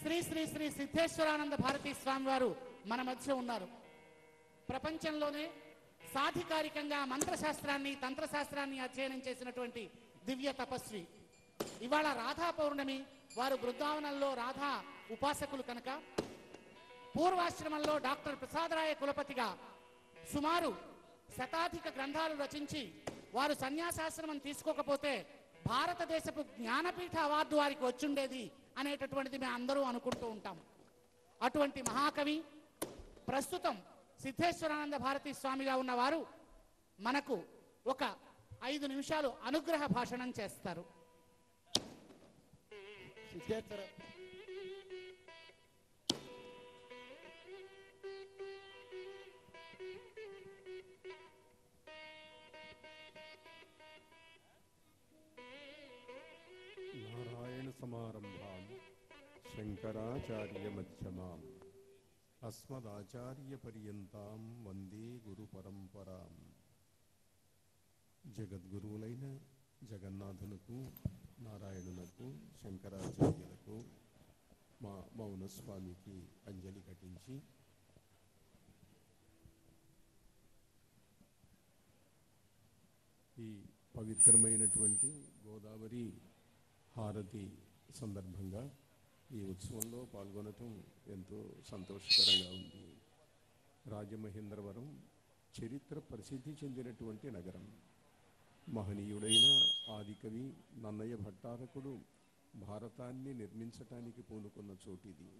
శ్రీ శ్రీ శ్రీ సిద్ధేశ్వరానంద భారతీ స్వామి వారు మన మధ్య ఉన్నారు. ప్రపంచంలోనే సాధికారికంగా మంత్రశాస్త్రాన్ని తంత్రశాస్త్రాన్ని అధ్యయనం చేసినటువంటి దివ్య తపస్వి. ఇవాళ రాధా పౌర్ణమి. వారు బృందావనంలో రాధా ఉపాసకులు కనుక పూర్వాశ్రమంలో డాక్టర్ ప్రసాదరాయ కులపతిగా సుమారు శతాధిక గ్రంథాలు రచించి వారు సన్యాసాశ్రమం తీసుకోకపోతే భారతదేశపు జ్ఞానపీఠ అవార్డు వారికి వచ్చుండేది అనేటటువంటిది మేము అందరూ అనుకుంటూ ఉంటాం. అటువంటి మహాకవి ప్రస్తుతం సిద్ధేశ్వరానంద భారతీ స్వామిగా ఉన్నవారు మనకు ఒక 5 నిమిషాలు అనుగ్రహ భాషణం చేస్తారు. నారాయణ సమారంభాం శంకరాచార్య మధ్యమాం అస్మదాచార్య పర్యంతాం వందే గురు పరంపరాం. జగద్గురువులైన జగన్నాథులకు, నారాయణులకు, శంకరాచార్యులకు మా మౌనస్వామికి అంజలి ఘటించి ఈ పవిత్రమైనటువంటి గోదావరి హారతి సందర్భంగా ఈ ఉత్సవంలో పాల్గొనటం ఎంతో సంతోషకరంగా ఉంది. రాజమహేంద్రవరం చరిత్ర ప్రసిద్ధి చెందినటువంటి నగరం. మహనీయుడైన ఆదికవి నన్నయ్య భట్టారకుడు భారతాన్ని నిర్మించటానికి పూనుకున్న చోటిది.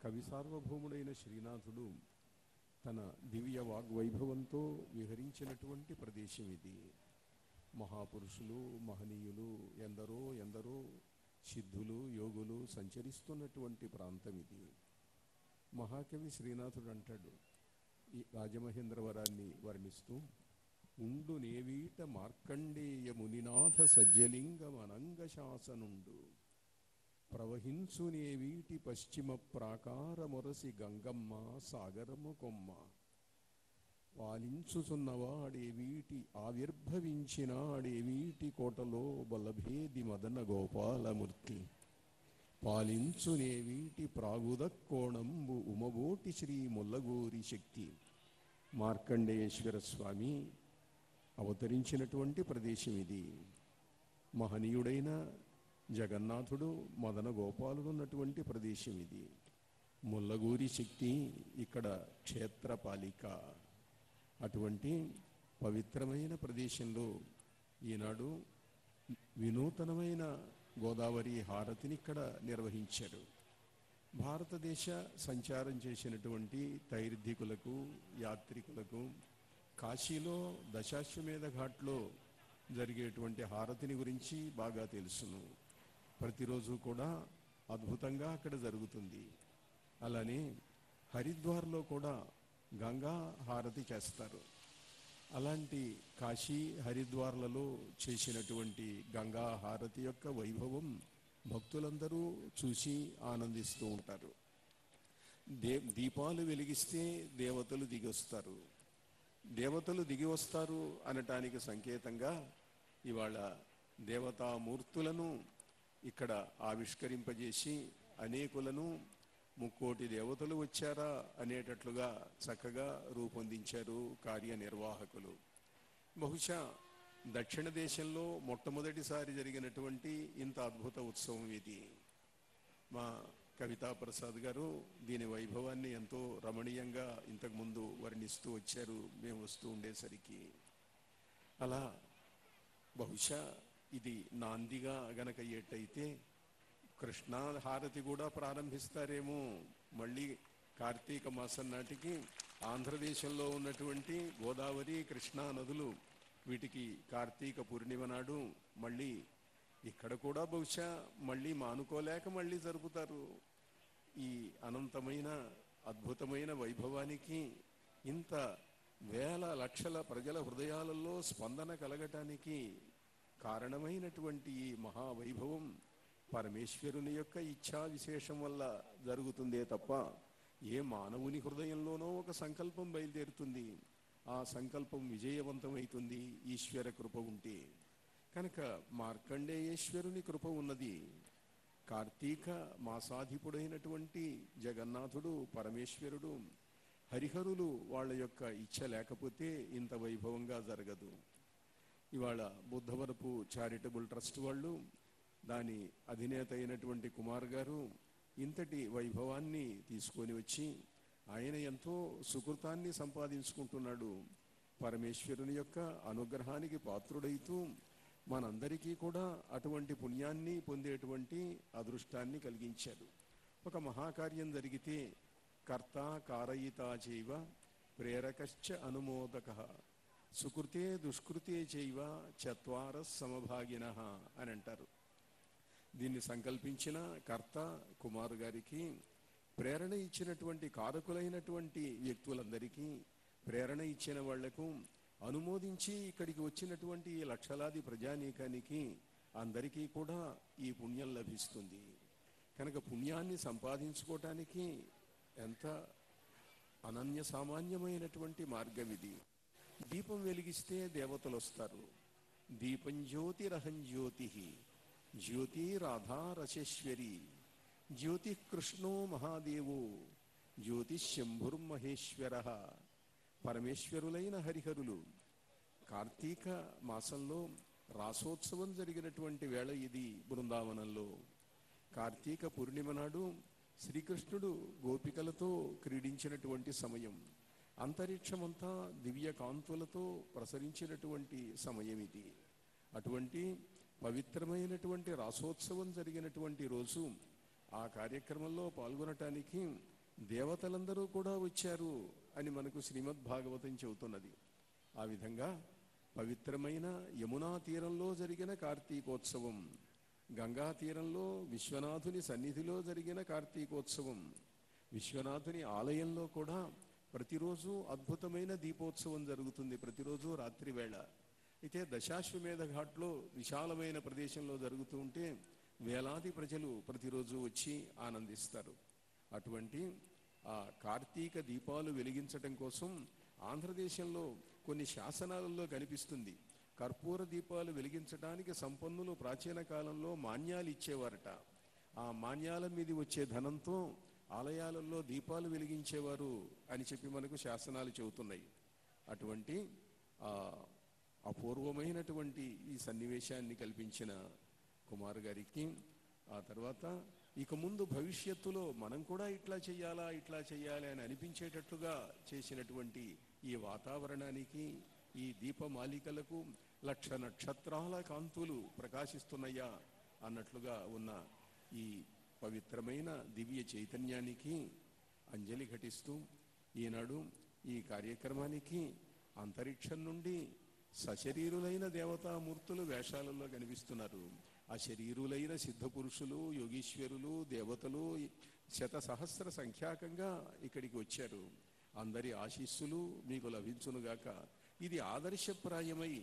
కవి సార్వభౌముడైన శ్రీనాథుడు తన దివ్య వాగ్వైభవంతో విహరించినటువంటి ప్రదేశం ఇది. మహాపురుషులు, మహనీయులు ఎందరో ఎందరో సిద్ధులు, యోగులు సంచరిస్తున్నటువంటి ప్రాంతం ఇది. మహాకవి శ్రీనాథుడు అంటాడు ఈ రాజమహేంద్రవరాన్ని వర్ణిస్తూ, ఉండు నేవీట మార్కండేయ మునినాథ సజ్జలింగమనంగ శాసనుండు, ప్రవహించు నేవీటి పశ్చిమ ప్రాకార మొరసి గంగమ్మ సాగరము కొమ్మ, పాలించుచున్నవాడేవీటి ఆవిర్భవించినాడేవీటి కోటలో బలభేది మదన గోపాలమూర్తి, పాలించునేవీటి ప్రాగుద కోణంబు ఉమబోటి శ్రీ ముల్లగూరి శక్తి. మార్కండేయేశ్వర స్వామి అవతరించినటువంటి ప్రదేశం ఇది. మహనీయుడైన జగన్నాథుడు, మదన గోపాలుడు ఉన్నటువంటి ప్రదేశం ఇది. ముల్లగూరి శక్తి ఇక్కడ క్షేత్రపాలిక. అటువంటి పవిత్రమైన ప్రదేశంలో ఈనాడు వినూతనమైన గోదావరి హారతిని ఇక్కడ నిర్వహించారు. భారతదేశ సంచారం చేసినటువంటి తైర్ధికులకు, యాత్రికులకు కాశీలో దశాశ్వమేధ ఘాట్లో జరిగేటువంటి హారతిని గురించి బాగా తెలుసును. ప్రతిరోజు కూడా అద్భుతంగా అక్కడ జరుగుతుంది. అలానే హరిద్వార్లో కూడా గంగా హారతి చేస్తారు. అలాంటి కాశీ, హరిద్వార్లలో చేసినటువంటి గంగా హారతి యొక్క వైభవం భక్తులందరూ చూసి ఆనందిస్తూ ఉంటారు. దీపాలు వెలిగిస్తే దేవతలు దిగొస్తారు. దేవతలు దిగి వస్తారు అనటానికి సంకేతంగా ఇవాళ దేవతామూర్తులను ఇక్కడ ఆవిష్కరింపజేసి అనేకులను ముక్కోటి దేవతలు వచ్చారా అనేటట్లుగా చక్కగా రూపొందించారు కార్యనిర్వాహకులు. బహుశా దక్షిణ దేశంలో మొట్టమొదటిసారి జరిగినటువంటి ఇంత అద్భుత ఉత్సవం ఇది. మా కవితా ప్రసాద్ గారు దీని వైభవాన్ని ఎంతో రమణీయంగా ఇంతకుముందు వర్ణిస్తూ వచ్చారు మేము వస్తూ ఉండేసరికి. అలా బహుశా ఇది నాందిగా గనక అయ్యేటైతే కృష్ణా హారతి కూడా ప్రారంభిస్తారేమో. మళ్ళీ కార్తీక మాసం నాటికి ఆంధ్రదేశంలో ఉన్నటువంటి గోదావరి, కృష్ణా నదులు వీటికి కార్తీక పూర్ణిమ నాడు మళ్ళీ ఇక్కడ కూడా బహుశా మళ్ళీ మానుకోలేక మళ్ళీ జరుపుతారు. ఈ అనంతమైన అద్భుతమైన వైభవానికి ఇంత వేల లక్షల ప్రజల హృదయాలలో స్పందన కలగటానికి కారణమైనటువంటి ఈ మహావైభవం పరమేశ్వరుని యొక్క ఇచ్ఛా విశేషం వల్ల జరుగుతుందే తప్ప ఏ మానవుని హృదయంలోనో ఒక సంకల్పం బయలుదేరుతుంది. ఆ సంకల్పం విజయవంతమవుతుంది ఈశ్వర కృప ఉంటే. కనుక మార్కండేయేశ్వరుని కృప ఉన్నది కార్తీక మాసాధిపుడైనటువంటి జగన్నాథుడు, పరమేశ్వరుడు, హరిహరులు వాళ్ళ యొక్క ఇచ్చ లేకపోతే ఇంత వైభవంగా జరగదు. ఇవాళ బుద్ధవరపు చారిటబుల్ ట్రస్ట్ వాళ్ళు, దాని అధినేత అయినటువంటి కుమార్ గారు ఇంతటి వైభవాన్ని తీసుకొని వచ్చి ఆయన ఎంతో సుకృతాన్ని సంపాదించుకుంటున్నాడు. పరమేశ్వరుని యొక్క అనుగ్రహానికి పాత్రుడైతూ మనందరికీ కూడా అటువంటి పుణ్యాన్ని పొందేటువంటి అదృష్టాన్ని కలిగించాడు. ఒక మహాకార్యం జరిగితే కర్త కారయితా చైవ ప్రేరకశ్చ అనుమోదక సుకృతే దుష్కృతే చైవ చత్వార సమభాగినః అని అంటారు. దీన్ని సంకల్పించిన కర్త కుమార్ గారికి, ప్రేరణ ఇచ్చినటువంటి కారకులైనటువంటి వ్యక్తులందరికీ, ప్రేరణ ఇచ్చిన వాళ్లకు, అనుమోదించి ఇక్కడికి వచ్చినటువంటి లక్షలాది ప్రజానీకానికి అందరికీ కూడా ఈ పుణ్యం లభిస్తుంది. కనుక పుణ్యాన్ని సంపాదించుకోవటానికి ఎంత అనన్య సామాన్యమైనటువంటి మార్గం ఇది. దీపం వెలిగిస్తే దేవతలు వస్తారు. దీపం జ్యోతిరహం జ్యోతి జ్యోతిరాధారసేశ్వరి జ్యోతి కృష్ణో మహాదేవో జ్యోతిశంభుర్మహేశ్వర. పరమేశ్వరులైన హరిహరులు కార్తీక మాసంలో రాసోత్సవం జరిగినటువంటి వేళ ఇది. బృందావనంలో కార్తీక పూర్ణిమ నాడు శ్రీకృష్ణుడు గోపికలతో క్రీడించినటువంటి సమయం, అంతరిక్షమంతా దివ్య కాంతులతో ప్రసరించినటువంటి సమయం ఇది. అటువంటి పవిత్రమైనటువంటి రాసోత్సవం జరిగినటువంటి రోజు ఆ కార్యక్రమంలో పాల్గొనటానికి దేవతలందరూ కూడా వచ్చారు అని మనకు శ్రీమద్ భాగవతం చెబుతున్నది. ఆ విధంగా పవిత్రమైన యమునా తీరంలో జరిగిన కార్తీకోత్సవం, గంగా తీరంలో విశ్వనాథుని సన్నిధిలో జరిగిన కార్తీకోత్సవం, విశ్వనాథుని ఆలయంలో కూడా ప్రతిరోజు అద్భుతమైన దీపోత్సవం జరుగుతుంది, ప్రతిరోజు రాత్రి వేళ. అయితే దశాశ్వమేధ ఘాట్లో విశాలమైన ప్రదేశంలో జరుగుతూ ఉంటే వేలాది ప్రజలు ప్రతిరోజు వచ్చి ఆనందిస్తారు. అటువంటి ఆ కార్తీక దీపాలు వెలిగించటం కోసం ఆంధ్రదేశంలో కొన్ని శాసనాలలో కనిపిస్తుంది. కర్పూర దీపాలు వెలిగించడానికి సంపన్నులు ప్రాచీన కాలంలో మాన్యాలు ఇచ్చేవారట. ఆ మాన్యాల మీద వచ్చే ధనంతో ఆలయాలలో దీపాలు వెలిగించేవారు అని చెప్పి మనకు శాసనాలు చెబుతున్నాయి. అటువంటి అపూర్వమైనటువంటి ఈ సన్నివేశాన్ని కల్పించిన కుమార్ గారికి, ఆ తర్వాత ఇక ముందు భవిష్యత్తులో మనం కూడా ఇట్లా చెయ్యాలి అని అనిపించేటట్లుగా చేసినటువంటి ఈ వాతావరణానికి, ఈ దీపమాలికలకు లక్ష నక్షత్రాల కాంతులు ప్రకాశిస్తున్నాయా అన్నట్లుగా ఉన్న ఈ పవిత్రమైన దివ్య చైతన్యానికి అంజలి ఘటిస్తూ ఈనాడు ఈ కార్యక్రమానికి అంతరిక్షం నుండి సశరీరులైన దేవతామూర్తులు వేషాలలో కనిపిస్తున్నారు. అశరీరులైన సిద్ధపురుషులు, యోగీశ్వరులు, దేవతలు శతసహస్ర సంఖ్యాకంగా ఇక్కడికి వచ్చారు. అందరి ఆశీస్సులు మీకు లభించునుగాక. ఇది ఆదర్శప్రాయమై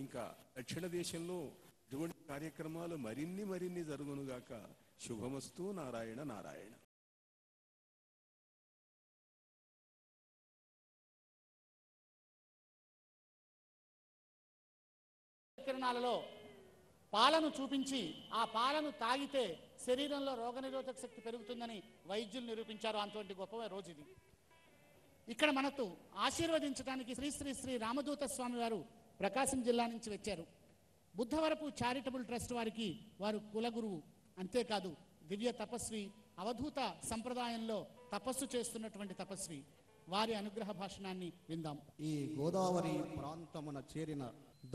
ఇంకా దక్షిణ దేశంలో ఇటువంటి కార్యక్రమాలు మరిన్ని జరుగునుగాక. శుభమస్తు. నారాయణ నారాయణ. కిరణాలలో పాలను చూపించి ఆ పాలను తాగితే శరీరంలో రోగనిరోధక శక్తి పెరుగుతుందని వైద్యులు నిరూపించారు. అటువంటి గొప్ప రోజు ఇది. ఇక్కడ మనకు ఆశీర్వదించడానికి శ్రీ శ్రీ శ్రీ రామదూత స్వామి వారు ప్రకాశం జిల్లా నుంచి వచ్చారు. బుద్ధవరపు చారిటబుల్ ట్రస్ట్ వారికి వారు కులగురువు. అంతేకాదు దివ్య తపస్వి, అవధూత సంప్రదాయంలో తపస్సు చేస్తున్నటువంటి తపస్వి. వారి అనుగ్రహ భాషణాన్ని విందాం. ఈ గోదావరి ప్రాంతమున చేరిన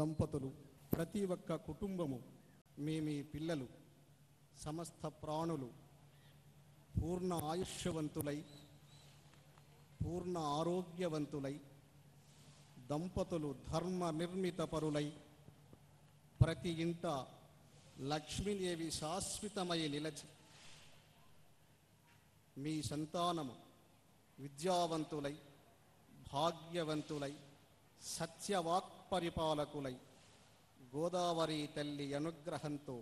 దంపతులు, ప్రతి ఒక్క కుటుంబము, మీ పిల్లలు, సమస్త ప్రాణులు పూర్ణ ఆయుష్యవంతులై, పూర్ణ ఆరోగ్యవంతులై, దంపతులు ధర్మ నిర్మిత పరులై, ప్రతి ఇంట లక్ష్మీదేవి శాశ్వతమై నిలచి, మీ సంతానము విద్యావంతులై, భాగ్యవంతులై, సత్యవాక్ పరిపాలకులై, గోదావరి తల్లి అనుగ్రహంతో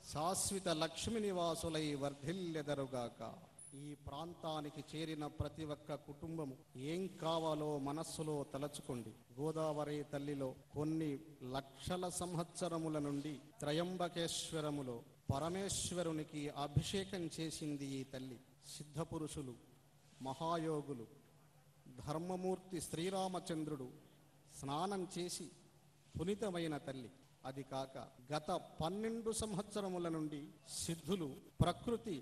శాశ్వత లక్ష్మి నివాసులై వర్ధిల్లెదరుగాక. ఈ ప్రాంతానికి చేరిన ప్రతి ఒక్క కుటుంబము ఏం కావాలో మనస్సులో తలచుకోండి. గోదావరి తల్లిలో కొన్ని లక్షల సంవత్సరముల నుండి త్రయంబకేశ్వరములో పరమేశ్వరునికి అభిషేకం చేసింది ఈ తల్లి. సిద్ధపురుషులు, మహాయోగులు, ధర్మమూర్తి శ్రీరామచంద్రుడు స్నానం చేసి పునీతమైన తల్లి. అది కాక గత 12 సంవత్సరముల నుండి సిద్ధులు ప్రకృతి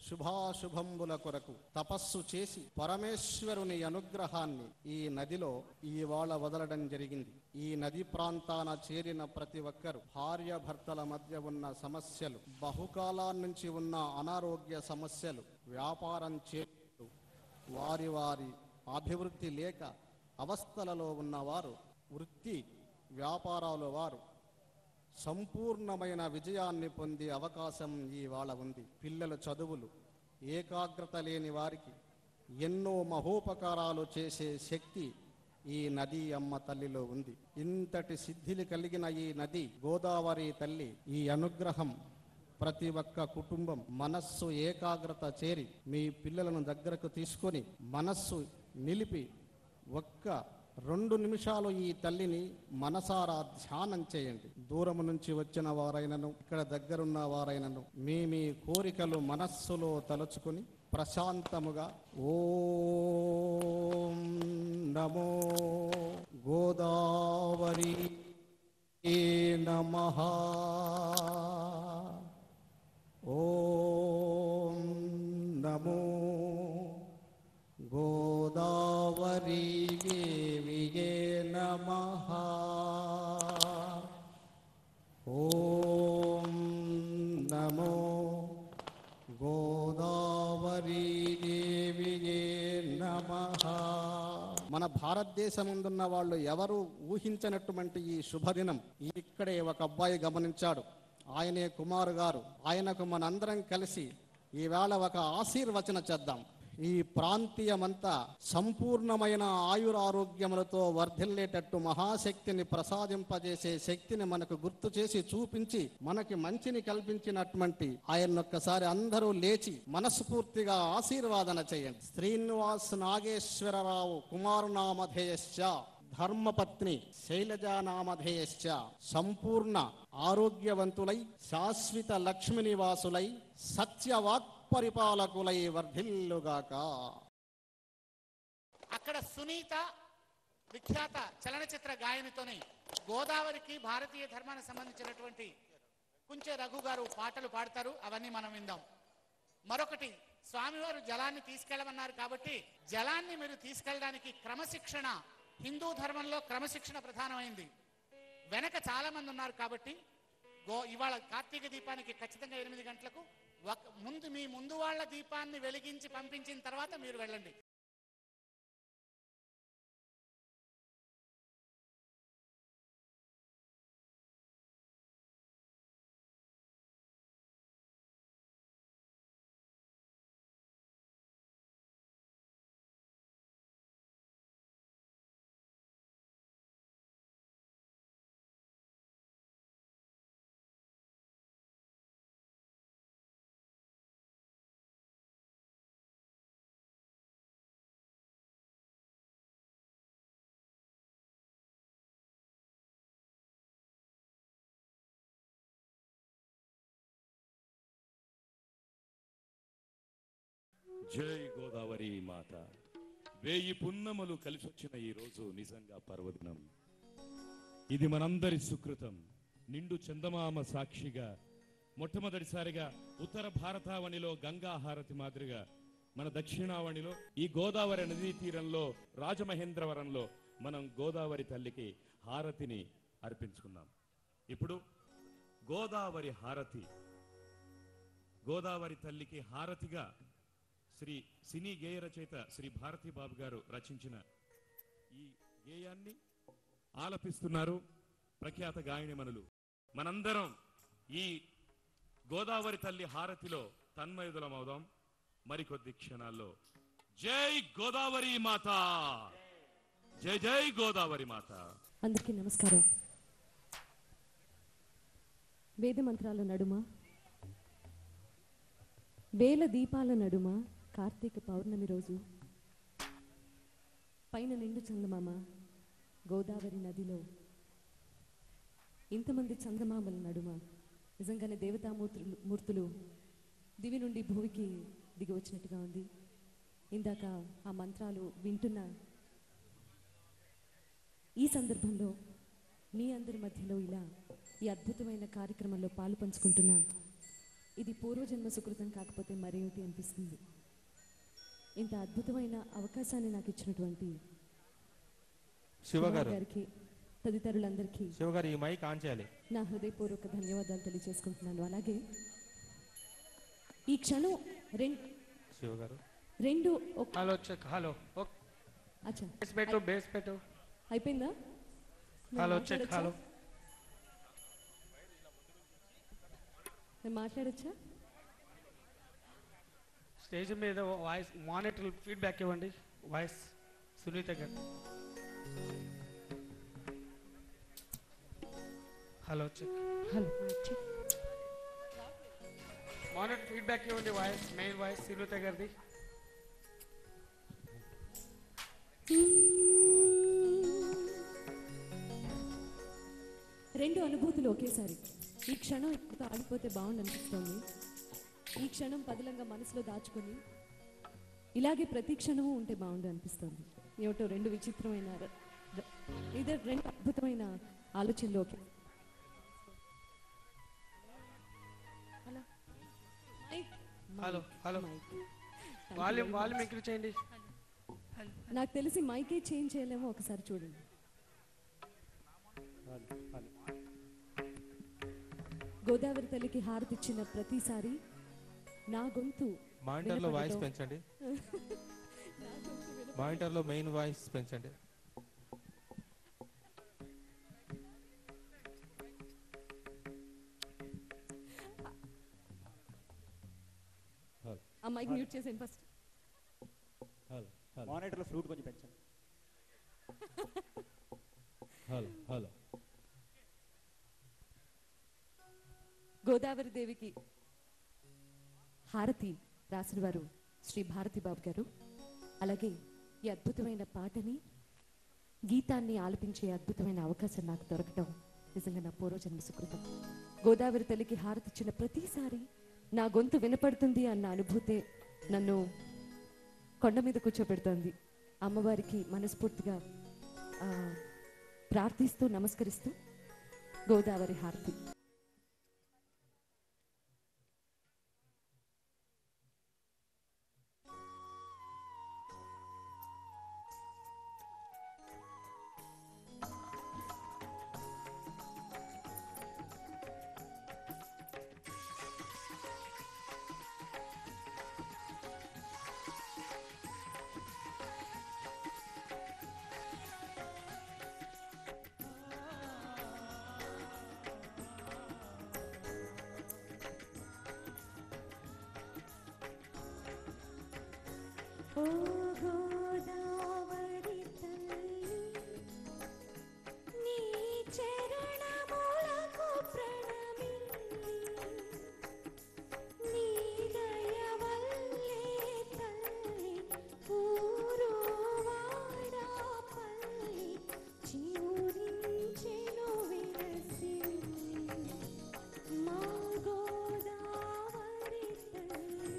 శుభాశుభంబుల కొరకు తపస్సు చేసి పరమేశ్వరుని అనుగ్రహాన్ని ఈ నదిలో ఇవాళ వదలడం జరిగింది. ఈ నది ప్రాంతాన చేరిన ప్రతి ఒక్కరు భార్యాభర్తల మధ్య ఉన్న సమస్యలు, బహుకాలాన్నించి ఉన్న అనారోగ్య సమస్యలు, వ్యాపారం చేస్తూ వారి వారి అభివృద్ధి లేక అవస్థలలో ఉన్నవారు, వృత్తి వ్యాపారాల వారు సంపూర్ణమైన విజయాన్ని పొందే అవకాశం ఇవాళ ఉంది. పిల్లల చదువులు, ఏకాగ్రత లేని వారికి ఎన్నో మహోపకారాలు చేసే శక్తి ఈ నది అమ్మ తల్లిలో ఉంది. ఇంతటి సిద్ధిని కలిగిన ఈ నది గోదావరి తల్లి ఈ అనుగ్రహం ప్రతి ఒక్క కుటుంబం మనస్సు ఏకాగ్రత చేరి మీ పిల్లలను దగ్గరకు తీసుకొని మనస్సు నిలిపి ఒక్క 2 నిమిషాలు ఈ తల్లిని మనసారా ధ్యానం చేయండి. దూరం నుంచి వచ్చిన వారైనను ఇక్కడ దగ్గరున్న వారైనను మీ మీ కోరికలు మనస్సులో తలుచుకుని ప్రశాంతముగా ఓం నమో గోదావరి నమః, ఓం నమో గోదావరి దేవియే నమః, ఓం నమో గోదావరి దేవియే నమః. మన భారతదేశముందున్న వాళ్ళు ఎవరు ఊహించినటువంటి ఈ శుభదినం ఇక్కడే ఒక అబ్బాయి గమనించాడు. ఆయనే కుమారు గారు. ఆయనకు మనందరం కలిసి ఈవేళ ఒక ఆశీర్వచన చేద్దాం. ఈ ప్రాంతీయమంతా సంపూర్ణమైన ఆయురారోగ్యములతో వర్ధిల్లేటట్టు మహాశక్తిని ప్రసాదింపజేసే శక్తిని మనకు గుర్తు చేసి చూపించి మనకి మంచిని కల్పించినటువంటి ఆయన్నొక్కసారి అందరూ లేచి మనస్ఫూర్తిగా ఆశీర్వాదన చేయండి. శ్రీనివాస్ నాగేశ్వరరావు కుమారనామధేయశ్చ ధర్మపత్ని శైలజానామధేయశ్చ సంపూర్ణ ఆరోగ్యవంతులై శాశ్వత లక్ష్మి నివాసులై సత్యవాక్ పరిపాలకులై వర్ధిల్లుగాక. అక్కడ సునీత విఖ్యాత చలనచిత్ర గాయనితోని గోదావరికి భారతీయ ధర్మానికి సంబంధించినటువంటి కుంచె రఘు గారు పాటలు పాడతారు. అవన్నీ మనం విందాం. మరొకటి, స్వామివారు జలాన్ని తీసుకెళ్ళమన్నారు కాబట్టి జలాన్ని మీరు తీసుకెళ్ళడానికి క్రమశిక్షణ, హిందూ ధర్మంలో క్రమశిక్షణ ప్రధానమైంది. వెనక చాలా మంది ఉన్నారు కాబట్టి ఇవాళ కార్తీక దీపానికి ఖచ్చితంగా 8 గంటలకు మీ ముందు వాళ్ళ దీపాన్ని వెలిగించి పంపించిన తర్వాత మీరు వెళ్ళండి. జై గోదావరి మాత. 1000 పున్నములు కలిసొచ్చిన ఈ రోజు నిజంగా పర్వదినం. ఇది మనందరి సుకృతం. నిండు చందమామ సాక్షిగా మొట్టమొదటిసారిగా ఉత్తర భారతావనిలో గంగా హారతి మాదిరిగా మన దక్షిణావనిలో ఈ గోదావరి నదీ తీరంలో రాజమహేంద్రవరంలో మనం గోదావరి తల్లికి హారతిని అర్పించుకున్నాం. ఇప్పుడు గోదావరి హారతి, గోదావరి తల్లికి హారతిగా శ్రీ సినీ గేయ రచయిత శ్రీ భారతీ బాబు గారు రచించిన ఈ గేయాన్ని ఆలపిస్తున్నారు ప్రఖ్యాత గాయనిమణులు. మనందరం ఈ గోదావరి తల్లి హారతిలో తన్మయుదులమవుదాం మరికొద్ది క్షణాల్లో. జై గోదావరి మాత, జై జై గోదావరి మాత. అందరికీ నమస్కారం. వేద మంత్రాల నడుమ, వేల దీపాల నడుమ కార్తీక పౌర్ణమి రోజు పైన నిండు చందమామ గోదావరి నదిలో ఇంతమంది చందమామల నడుమ నిజంగానే మూర్తులు దివి నుండి భూమికి దిగి వచ్చినట్టుగా ఉంది. ఇందాక ఆ మంత్రాలు వింటున్న ఈ సందర్భంలో మీ అందరి మధ్యలో ఇలా ఈ అద్భుతమైన కార్యక్రమంలో పాలు పంచుకుంటున్నా ఇది పూర్వజన్మ సుకృతం కాకపోతే మరేమిటి అనిపిస్తుంది. ఇంత అద్భుతమైన అవకాశాన్ని నాకు ఇచ్చినటువంటి శివగారికి తదితరులందరికీ శివగారు ఈ మైక్ ఆన్ చేయాలి. నా హృదయపూర్వక ధన్యవాదాలు తెలియజేసుకుంటున్నాను. అలాగే ఈ క్షణం శివగారు రెండు హలో చెక్ హలో అచ్చా బేస్ పెట్టు అయిపోయిందా? హలో చెక్ హలో నేను మాట్లాడచ్చా? స్టేజ్ మీద వాయిస్ మానిటర్ ఫీడ్బ్యాక్ ఇవ్వండి. వాయిస్ సునీత గారు. Hello check hello check monitor feedback ఇవ్వండి. వాయిస్ మెయిన్ వాయిస్ సునీత గారిది. రెండు అనుభూతులు ఒకేసారి. ఈ క్షణం ఇప్పుడు ఆగిపోతే బాగుండు అనిపిస్తోంది. ఈ క్షణం పదిలంగా మనసులో దాచుకొని ఇలాగే ప్రతి క్షణము ఉంటే బాగుండు అనిపిస్తోంది. ఏమిటో రెండు విచిత్రమైన ఇదే రెండు అద్భుతమైన ఆలోచనలు ఒకే. హలో హలో వాల్యూమ్ ఇంక్రీజ్ చేయండి. నాకు తెలిసి మైకే చేంజ్ చేయలేమో, ఒకసారి చూడండి. గోదావరి తల్లికి హారతిచ్చిన ప్రతిసారి నా గొంతు మానిటర్లో వాయిస్ పెంచండి. మానిటర్లో మెయిన్ వాయిస్ పెంచండి. ఆ మైక్ మ్యూట్ చేసేయండి ఫస్ట్. మానిటర్లో ఫ్లూట్ కొంచెం పెంచండి. హలో హలో గోదావరి దేవికి హారతి రాసిన వారు శ్రీ భారతి బాబు గారు. అలాగే ఈ అద్భుతమైన పాటని గీతాన్ని ఆలపించే అద్భుతమైన అవకాశం నాకు దొరకటం నిజంగా నా పూర్వజన్మ సుకృతం. గోదావరి తల్లికి హారతిచ్చిన ప్రతిసారి నా గొంతు వినపడుతుంది అన్న అనుభూతే నన్ను కొండ మీద కూర్చోబెడుతోంది. అమ్మవారికి మనస్ఫూర్తిగా ప్రార్థిస్తూ నమస్కరిస్తూ గోదావరి హారతి. ఓ గోదావరి తల్లి నీ చరణములకు ప్రణమిల్లి నీ దయ వల్లే తల్లి ఊరువాడ పల్లి చివురించెను విరసిల్లి మా గోదావరి తల్లి.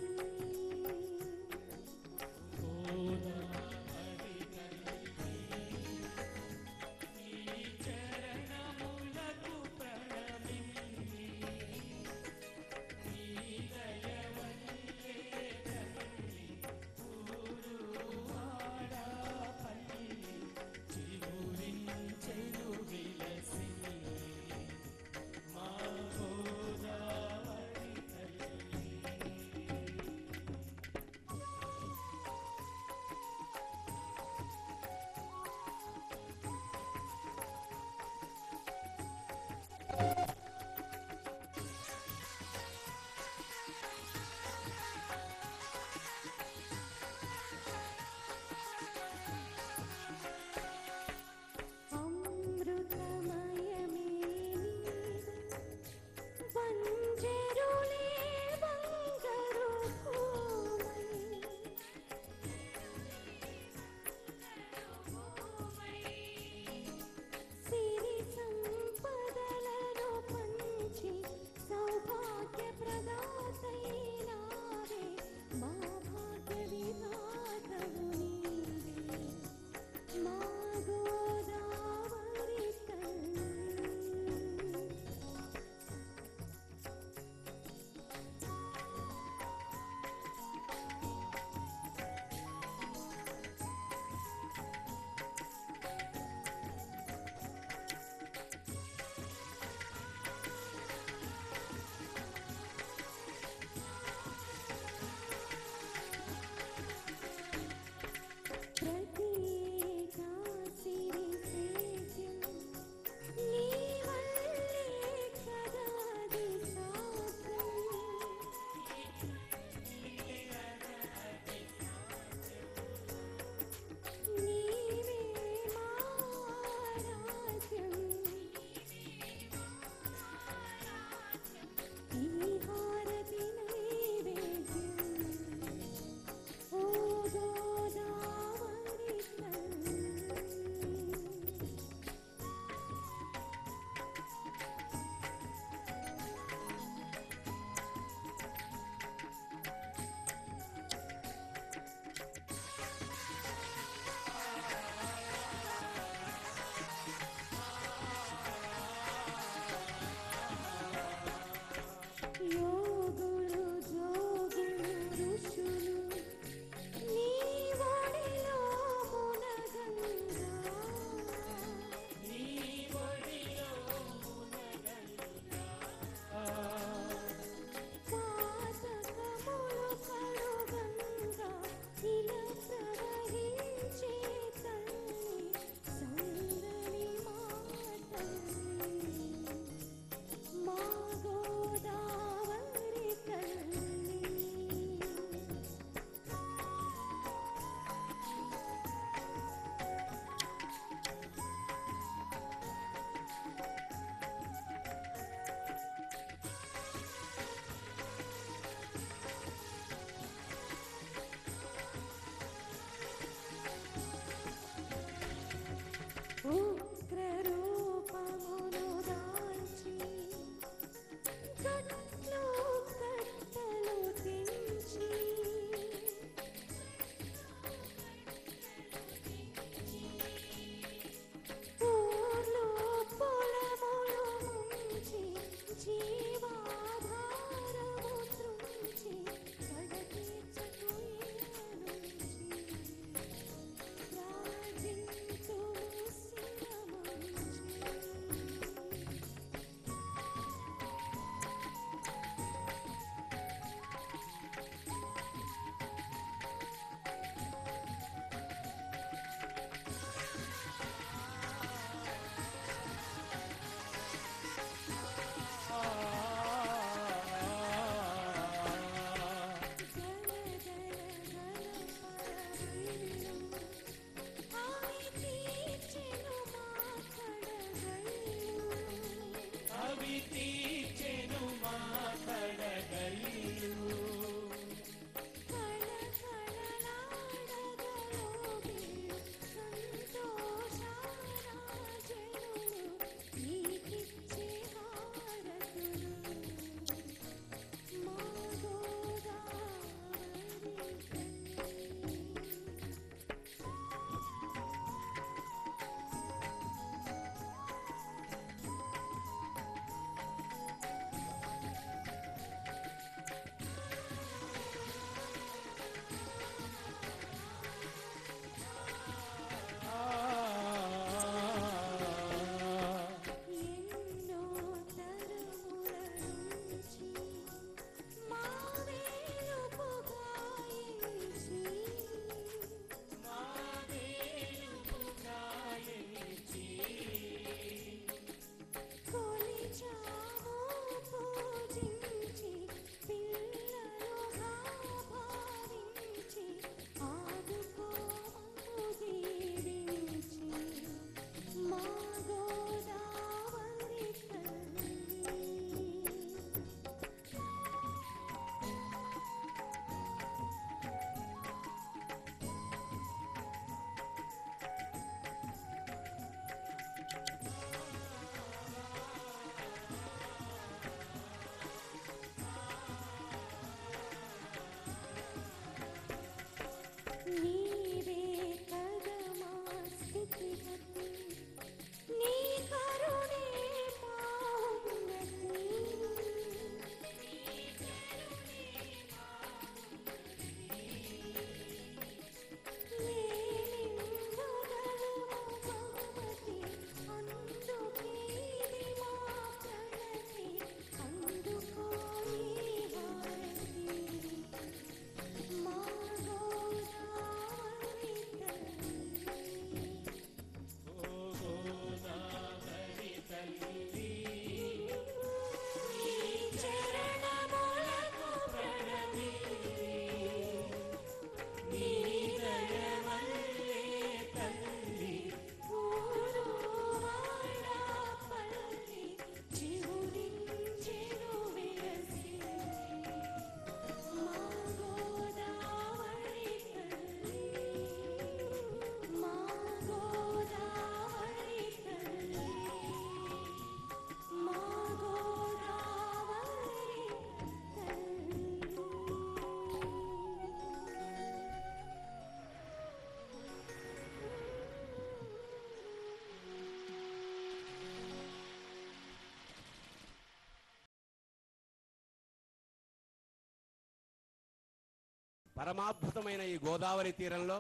పరమాద్భుతమైన ఈ గోదావరి తీరంలో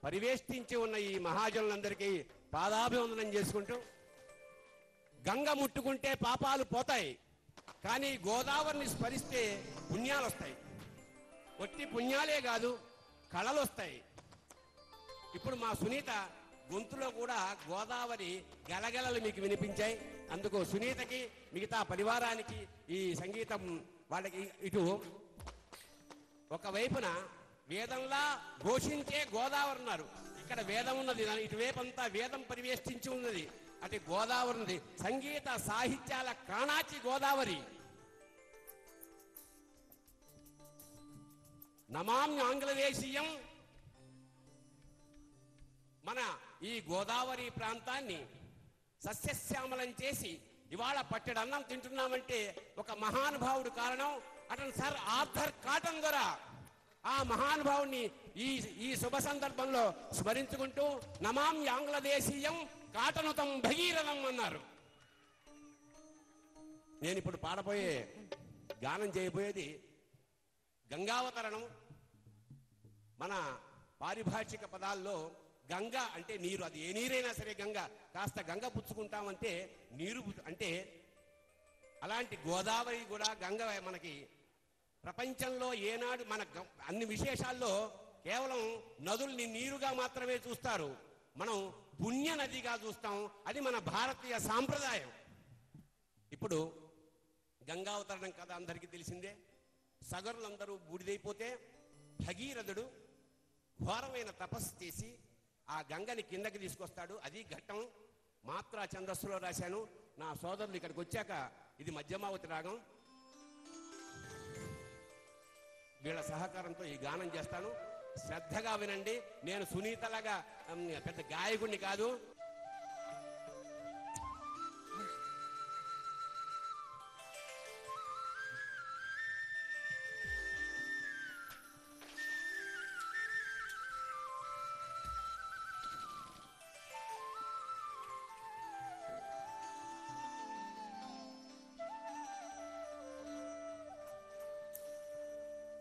పరివేష్టించి ఉన్న ఈ మహాజనులందరికీ పాదాభివందనం చేసుకుంటూ, గంగ ముట్టుకుంటే పాపాలు పోతాయి, కానీ గోదావరిని స్మరిస్తే పుణ్యాలు వస్తాయి. ఒట్టి పుణ్యాలే కాదు, కళలు వస్తాయి. ఇప్పుడు మా సునీత గొంతులో కూడా గోదావరి గలగలలు మీకు వినిపించాయి. అందుకు సునీతకి, మిగతా పరివారానికి ఈ సంగీతం వాళ్ళకి ఇటు ఒకవైపున వేదంలా ఘోషించే గోదావరి ఉన్నారు, ఇక్కడ వేదం ఉన్నది, ఇటువైపు అంతా వేదం పరివేష్టించి ఉన్నది, అటు గోదావరి ఉంది. సంగీత సాహిత్యాల కాణాచి గోదావరి. నమామి ఆంగ్లదేశీయం. మన ఈ గోదావరి ప్రాంతాన్ని సస్యశ్యామలం చేసి ఇవాళ పట్టెడు అన్నం తింటున్నామంటే ఒక మహానుభావుడు కారణం. అతను సర్ ఆర్థర్ కాటన్ ద్వారా ఆ మహానుభావుని ఈ శుభ సందర్భంలో స్మరించుకుంటూ నమామి ఆంగ్లదేశీయం కాటనుతం భగీరథం అన్నారు. నేను ఇప్పుడు పాడబోయే గానం చేయబోయేది గంగావతరణం. మన పారిభాషిక పదాల్లో గంగ అంటే నీరు, అది ఏ నీరైనా సరే గంగ. కాస్త గంగ పుచ్చుకుంటామంటే నీరు అంటే, అలాంటి గోదావరి కూడా గంగ మనకి ప్రపంచంలో ఏనాడు మన అన్ని విశేషాల్లో కేవలం నదుల్ని నీరుగా మాత్రమే చూస్తారు, మనం పుణ్య నదిగా చూస్తాం. అది మన భారతీయ సాంప్రదాయం. ఇప్పుడు గంగావతరణం కథ అందరికీ తెలిసిందే. సగరులందరూ బూడిదైపోతే భగీరథుడు ఘోరమైన తపస్సు చేసి ఆ గంగని కిందకి తీసుకొస్తాడు. అది ఘట్టం. మాత్రా ఛందస్సులో రాశాను. నా సోదరులు ఇక్కడికి వచ్చాక ఇది మధ్యమావతి రాగం, వీళ్ళ సహకారంతో ఈ గానం చేస్తాను. శ్రద్ధగా వినండి. నేను సునీతలాగా పెద్ద గాయకుడిని కాదు.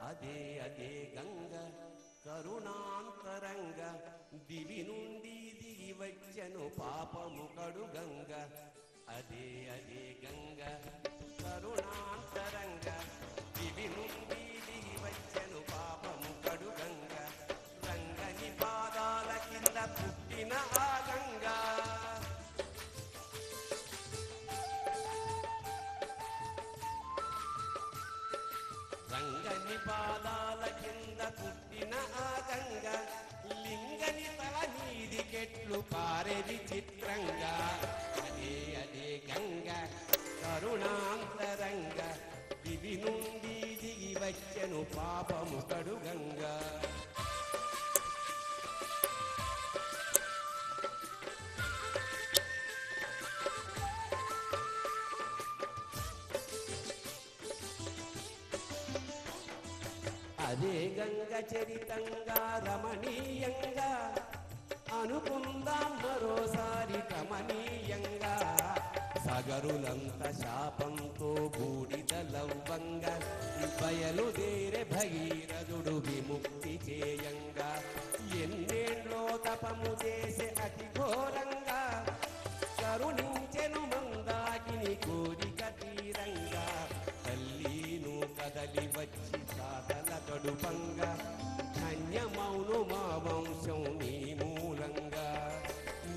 అదే అదే గంగ కరుణాంతరంగ, దివి నుండి దిగి వచ్చెను పాపము కడు గంగ. అదే అదే గంగ కరుణాంతరంగ, దివి నుండి దిగి వచ్చెను పాపము కడు గంగ. రంగని పాదాల కింద పుట్టిన ఆ గంగ, రంగని పాదాల కింద పుట్టిన ఆ గంగ. లింగని తల నీదికెట్లు పారెది చిత్రంగా. అదే అదే గంగ కరుణాంతరంగ, దివి నుండి దిగి వచ్చెను పాపము కడు గంగ. అదే గంగ చరితంగా రమణీయంగా, అనుకుందాం మరోసారి కమనీయంగా. సగరులంత శాపంతో బూడిదలవ్వంగా, బయలుదేరే భగీరథుడు విముక్తి చేయంగా. ఎన్నేళ్ళో తపము చేసే అతి ఘోరంగా, కరుణించెను మందాకిని కోరిక తీరంగా. తల్లీను కదలి వచ్చి సాధల కడుపంగా, ధన్యమౌను మా వంశం నీ మూలంగా.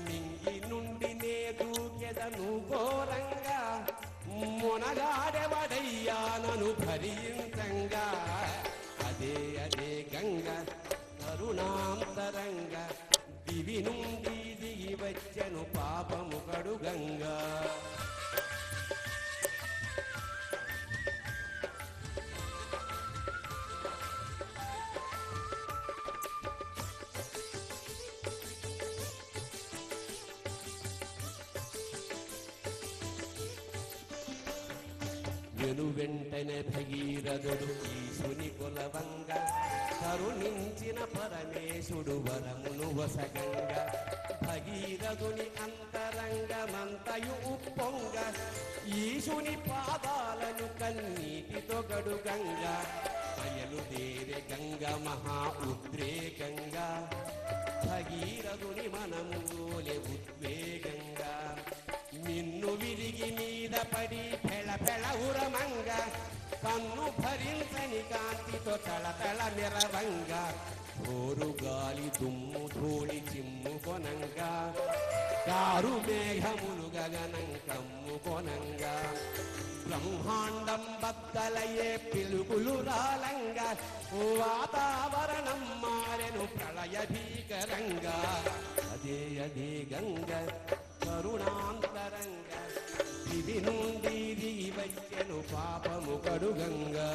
నింగి నుండి నే దూకెదను ఘోరంగా, మునగాడెవడయ్యా నను భరించంగా. అదే అదే గంగ కరుణాంతరంగ, దివి నుండి దిగి వచ్చెను పాపము కడు గంగా. వెను వెంటనే భగీరథుడు ఈశుని కొలవంగ, కరుణించిన పరమేశుడు వరమును వసగంగ. భగీరథుని అంతరంగమంతయు ఉప్పొంగ, ఈశుని పాదాలను కన్నీటితో గడుగంగ. బయలుదేరే గంగ మహా ఉద్రేకంగా భగీరథుని మనములోలే ఉద్వేగంగా నిన్ను విరిగి మీద పడి ఫెళ ఫెళ ఉరమంగా కన్ను భరించని కాంతితో తళతళ నిరవంగా ఓరు గాలి దుమ్ము ధూళి చిమ్ము కొనంగా కారు మేఘములు గగనం కమ్ము కొనంగా బ్రహ్మాండం బద్దలయ్యే పిలుగులు రాలంగా వాతావరణం మారెను ప్రళయ భీకరంగా అదే అదే గంగ కరుణాంతరంగా ఇది నుండి దిగి వచ్చెను పాపము కడుగంగా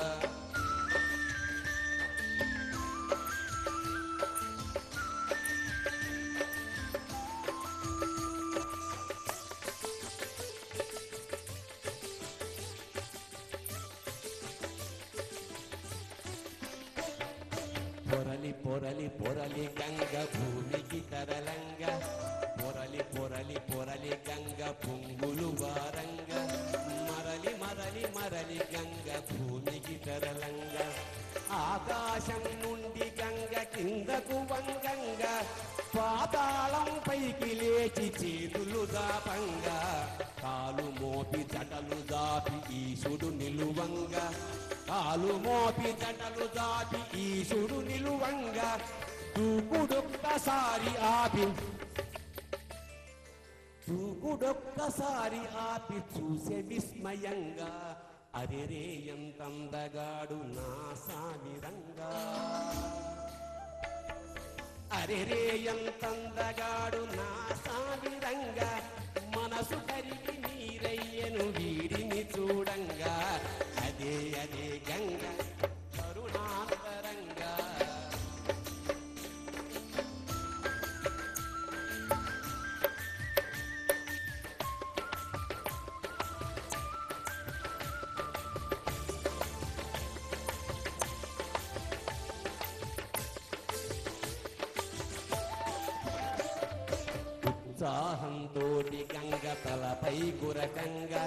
పొరలి పొరలి పొరలి గంగ భూమికి తరలంగా పొరలి పొరలి పొరలి గంగ పొంగులు వారంగా మరలి మరలి మరలి గంగ భూమికి తరలంగా ఆకాశం నుండి గంగ కిందకు వంగంగా పాతాళం పైకి లేచి చేతులు దాపంగా కాలు మోపి జటలు దాపి ఈశుడు నిలువంగా కాలు మోపి జటలు దాపి ఈశుడు నిలువంగా దూకుడొక్కసారి ఆపి చూసే విస్మయంగా అరెరే ఎంతందగాడు నా సామిరంగా అరెరే ఎంతందగాడు నా సామిరంగా మనసు కరిగి నీరయ్యను వీడిని చూడంగా అదే అదే గంగ కరుణాంతరంగా ఉత్సాహంతోటి గంగ తలపై గురకంగా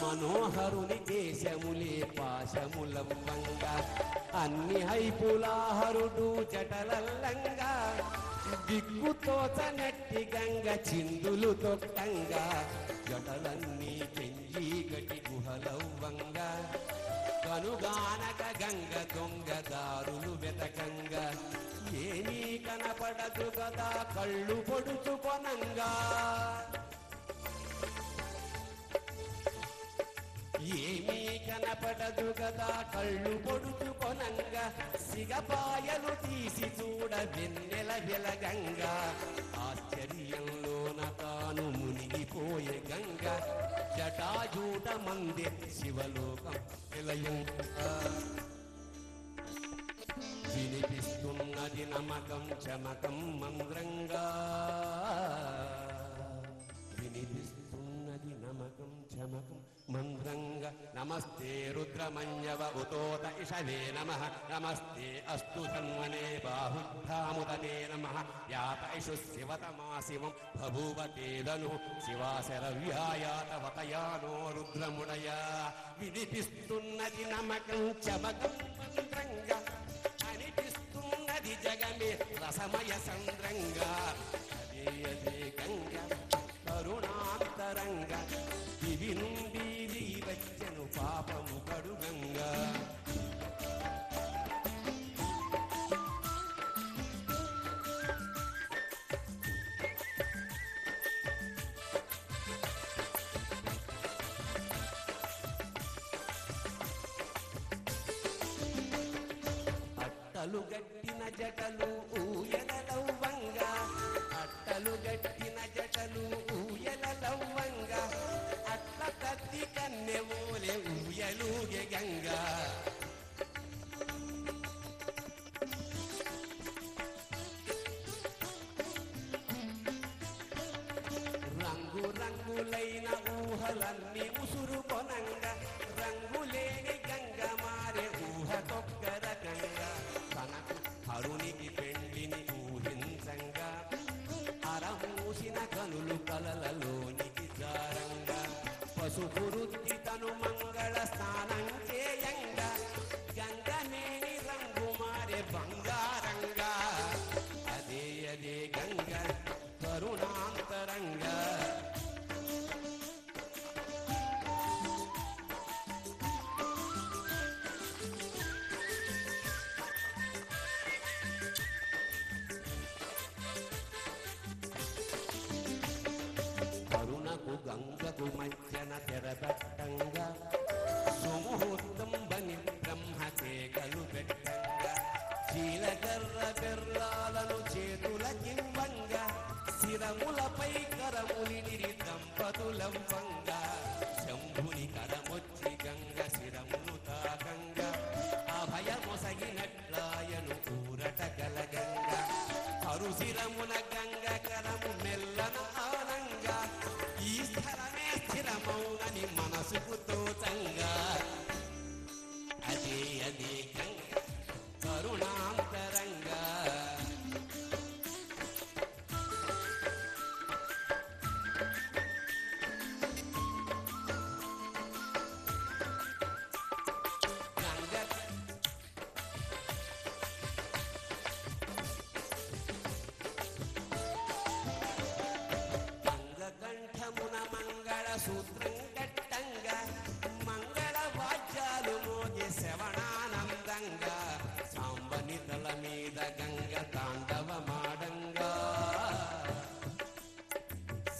మనోహరుని దేశములే పాశములవ్వంగా అన్ని హైపులాహరుడు జటలల్లంగా దిక్కుతోచనట్టి గంగ చిందులు తొక్కంగా జటలన్నీ చెంజీగటి గుహలవ్వంగా కనుగానక గంగ దొంగదారులు వెతకంగా ఏమీ కనపడదు కదా కళ్ళు పొడుచుకొనంగా ఏమీ కనపడదు కదా కళ్ళు పొడుచుకొనంగా సిగపాయలు తీసి చూడ వెన్నెల వెలగంగా ఆశ్చర్యంలోన తాను మునిగిపోయే గంగ జటాజూట మందే శివలోకం విలయంగా వినిపిస్తున్నది నమకం చమకం మంద్రంగా వినిపిస్తున్నది నమకం చమకం మంద్రంగా నమస్తే రుద్రమన్యవ ఉతోత ఇషవే నమః నమస్తే అస్తు ధన్వనే బాహుభ్యాముదనే నమః యాత ఇషు శివతమా శివం బభూవతేదను శివాశరవ్యాయాతవతయానో రుద్రముడయా వినిపిస్తున్నది నమకం చమకం మంద్రంగా అనిపిస్తున్నది జగమే రసమయ సంద్రంగా అదే అదే గంగ కరుణాంతరంగా దివి నుండి వచ్చెను పాపము కడుగంగా అట్టలు గట్టిన జటలు ఊయలవ్వంగా అట్టలు గట్టిన జటలు ఊయలవ్వంగా అట్ల తత్తి కన్నెమూలే ఊయలుగే గంగా రంగు రంగులైన ఊహలన్నీ ఉసురు కొనంగా రంగులేని గంగ మారే ఊహ తొక్కర గంగా తనకు హరునికి పెండిని ఊహించంగా అరమూసిన కనులు కలలలోనికి జారంగా పసుపు రుద్ది తను మంగళ స్నానం చేయంగా గంగనేని మధ్యన తెరబెట్టంగా సుముహూర్తం బని బ్రహ్మకేకలు పెట్టంగా జీలకర్ర బెర్రాలను చేతులకివ్వంగా శిరములపై కరములిని దంపతులవ్వంగా శంభుని కరమొచ్చి గంగ శిరములు తాకంగా అభయమొసగినట్లాయను ఊరట గలగంగా అరుశిరమున గంగ కరము మెల్లన ఆనంగా ఈ స్థలమే స్థిరమౌనని మనసుకు తోచంగా అదే అదే గంగ కరుణాంతరంగా సూత్రం కట్టంగా మంగళ వాద్యాలు మోగే శ్రవణానందంగా సాంబని తల మీద గంగ తాండవమాడంగా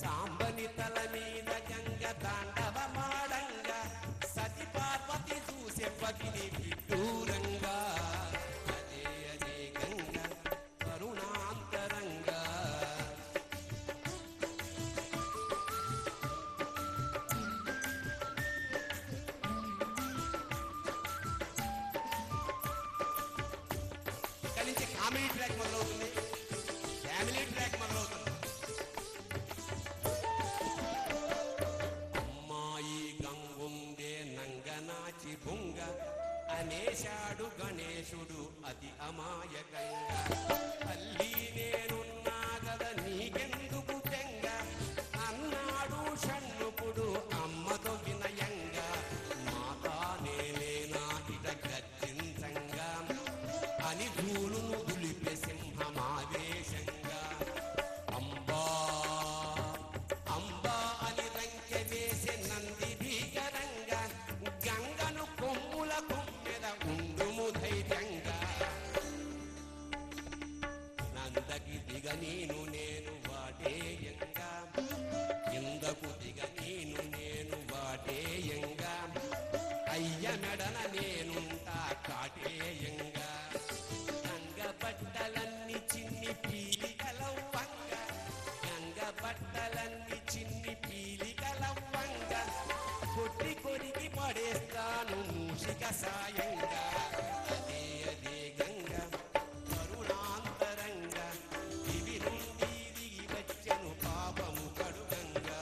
సాంబని తల మీద గంగ తాండవమాడంగా సతి పార్వతి చూసే పతిని విడ్డూరంగా అదే అదే గంగ కరుణాంతరంగా కామెడీ ట్రాక్ మొదలవుతుంది, ఫ్యామిలీ ట్రాక్ మొదలవుతుంది. అమ్మాయి గంగుందే నంగనాచి బుంగ అనేశాడు గణేశుడు అతి అమాయకంగా తల్లి నేనున్నా గద నీకెందుకు తెంగ అన్నాడు షణ్ముఖుడు అమ్మతో వినయంగా మాతా నేనేనా ఇట గర్జించంగా అని ధూళును దులిపే సింహమావేశంగా అంబా అంబా అని రంకె వేసే నంది భీకరంగా గంగను కొమ్ముల కొమ్మెద ఉండుము ధైర్యంగా నందకి దిగ నేను వాటేయంగా ఇందకు దిగ నేను వాటేయంగా అయ్య మెడన నేనుంటా కాటేయంగా బట్టలన్నీ చిన్ని పీలికలవ్వంగా గంగ బట్టలన్నీ చిన్ని పీలికలవ్వంగా కొట్టి కొరికి పడేస్తాను మూషిక సాయంగా అదే అదే గంగ కరుణాంతరంగా దివి నుండి దిగి వచ్చెను పాపము కడుగంగా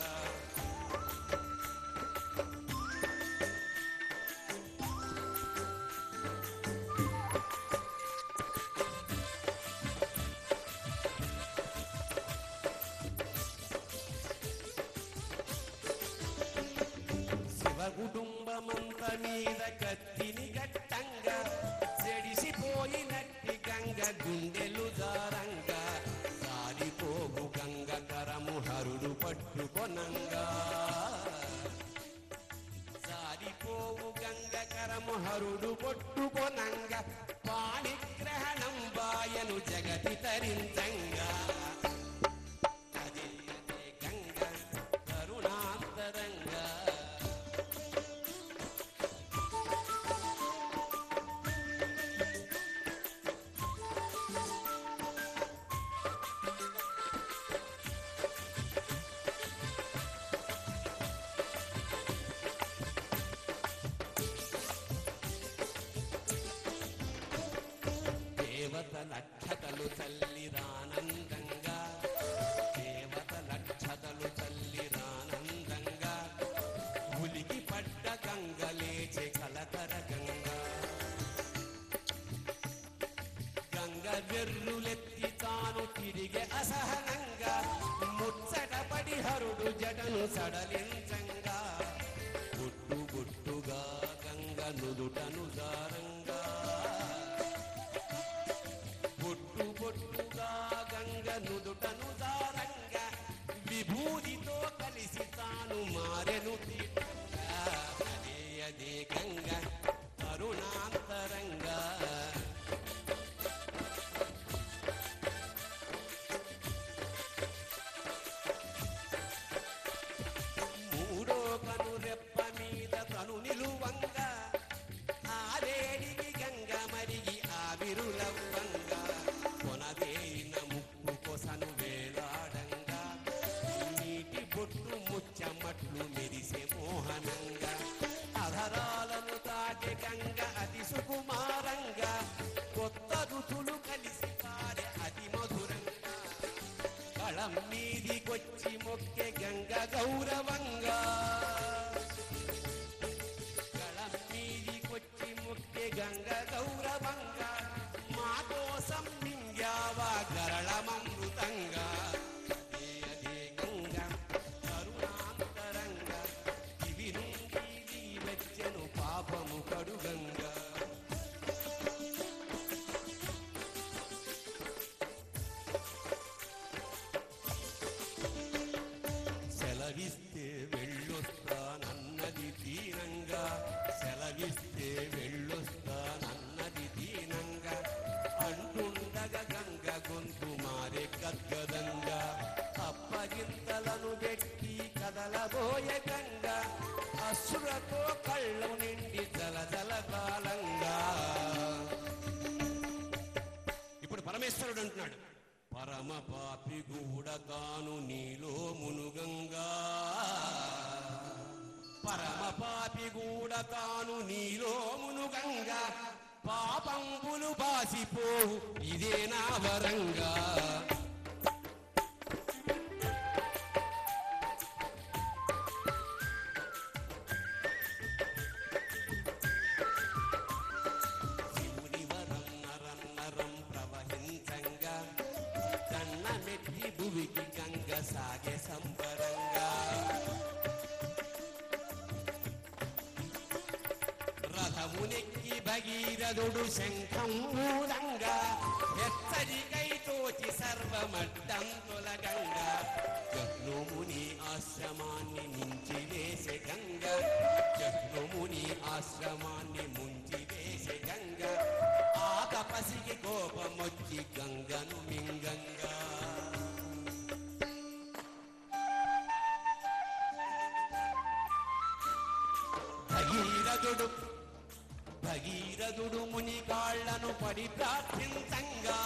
కుటుంబమంత మీద కత్తిని గట్టంగా చెడిసిపోయినట్టి గంగ గుండెలు దారంగా సారిపోగు గంగ కరము హరుడు పట్టుకొనంగా సారిపోవు గంగ కరము హరుడు పట్టుకొనంగా పాణిగ్రహణం బాయను జగతి తరించంగా అదే అదే గంగ కరుణాంతరంగా లక్షతలు చల్లి రానందంగా దేవత లక్షతలు చల్లి రానందంగా ఉలికి పడ్డ గంగ లేచే కలకర గంగా గంగ వెర్రులెత్తి తాను తిరిగే అసహనంగా ముచ్చటపడి హరుడు జడను సడలించంగా గుట్టు గుట్టుగా గంగ నుదుటను జారంగా బొట్టు బొట్టుగా గంగ నుదుటను దారంగా విభూతితో కలిసి తాను మారెను తీర్థంగా అదే అదే గంగ కరుణాంతరంగా మూడో గళం మీదికొచ్చి మొక్కే గంగ గౌరవంగా గళం మీదికొచ్చి మొక్కే గంగ గౌరవంగా మా కోసం మింగావా గరళమమృతంగా అదే అదే గంగ కరుణాంతరంగా ఇవి నుండి వచ్చెను పాపము కడుగంగా సెలవిస్తే వెళ్ళొస్తానన్నది దీనంగా సెలవిస్తే వెళ్ళొస్తానన్నది దీనంగా అంటుండగా గంగ గొంతు మారే గద్గదంగా అప్పగింతలను పెట్టి కదలబోయే గంగ అసురతో కళ్ళు నిండి జలజల కాలంగా ఇప్పుడు పరమేశ్వరుడు అంటున్నాడు పరమ పాపి కూడా తాను నీలో మునుగంగా పరమ పాపి కూడా తాను నీలో మునుగంగా పాపంబులు బాసిపోవు ఇదే నా వరంగా శివుని వరం నరం నరం ప్రవహించంగా కన్న మెట్టి భువికి గంగ సాగే సంబరంగా రథమునెక్కి భగీరథుడు శంఖం మూలంగా హెచ్చరికై తోచి సర్వమడ్డం తొలగంగా జహ్నుముని ఆశ్రమాన్ని ముంచి వేసే గంగ జహ్నుముని ఆశ్రమాన్ని ముంచి వేసే గంగ ఆ తపసికి కోపమొచ్చి గంగను మింగంగా భగీరథుడు భగీరథుడు ముని కాళ్లను పడి ప్రార్థించంగా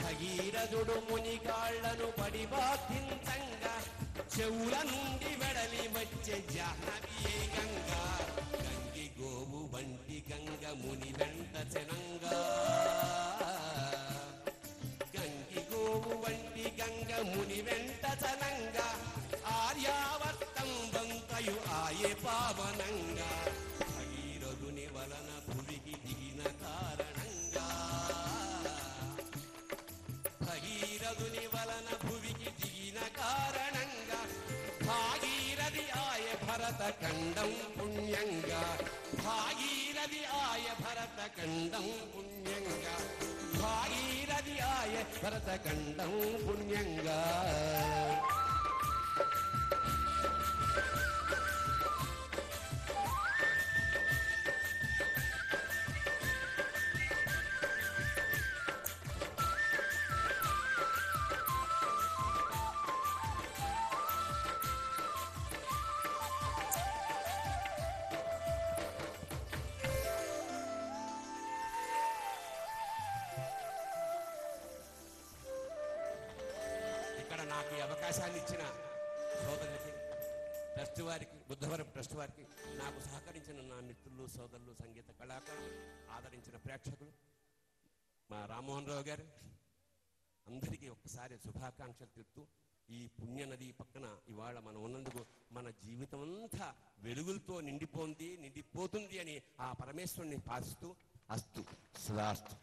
భగీరథుడు ముని కాళ్లను పడి ప్రార్థించంగా చెవుల నుండి వెడలి వచ్చే జాహ్నవి గంగా గంగి గోవు వంటి గంగ ముని వెంట చెనంగా గంగి గోవు వంటి గంగ ముని వెంట చనంగా ఆర్యావర్తం బంతయు ఆయే పావనంగా భగీరథుని వలన భువికి దిగిన కారణంగా భగీరథుని వలన భువికి దిగిన కారణంగా భాగీరథి ఆయ భరత ఖండం పుణ్యంగా భాగీరథి ఆయ భరత ఖండం పుణ్యంగా భాగీరథి ఆయ భరత ఖండం పుణ్యంగా నాకు ఈ అవకాశాన్ని ఇచ్చిన సోదరులకి ట్రస్ట్ వారికి బుద్ధవరం ట్రస్ట్ వారికి నాకు సహకరించిన నా మిత్రులు సోదరులు సంగీత కళాకారులు ఆదరించిన ప్రేక్షకులు మా రామ్మోహన్ రావు గారు అందరికీ ఒక్కసారి శుభాకాంక్షలు తెలుపుతూ ఈ పుణ్యనది పక్కన ఇవాళ మనం ఉన్నందుకు మన జీవితం అంతా వెలుగులతో నిండిపోతుంది అని ఆ పరమేశ్వరుని పాదిస్తూ అస్తు సదాస్తు.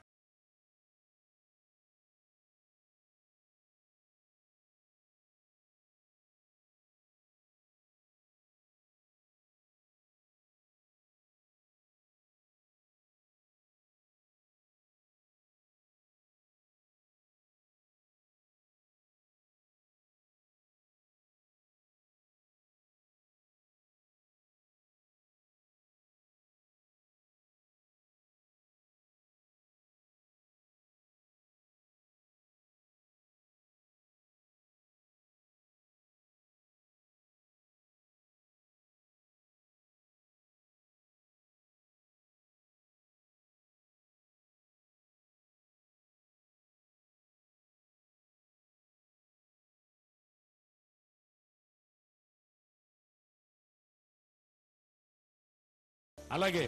అలాగే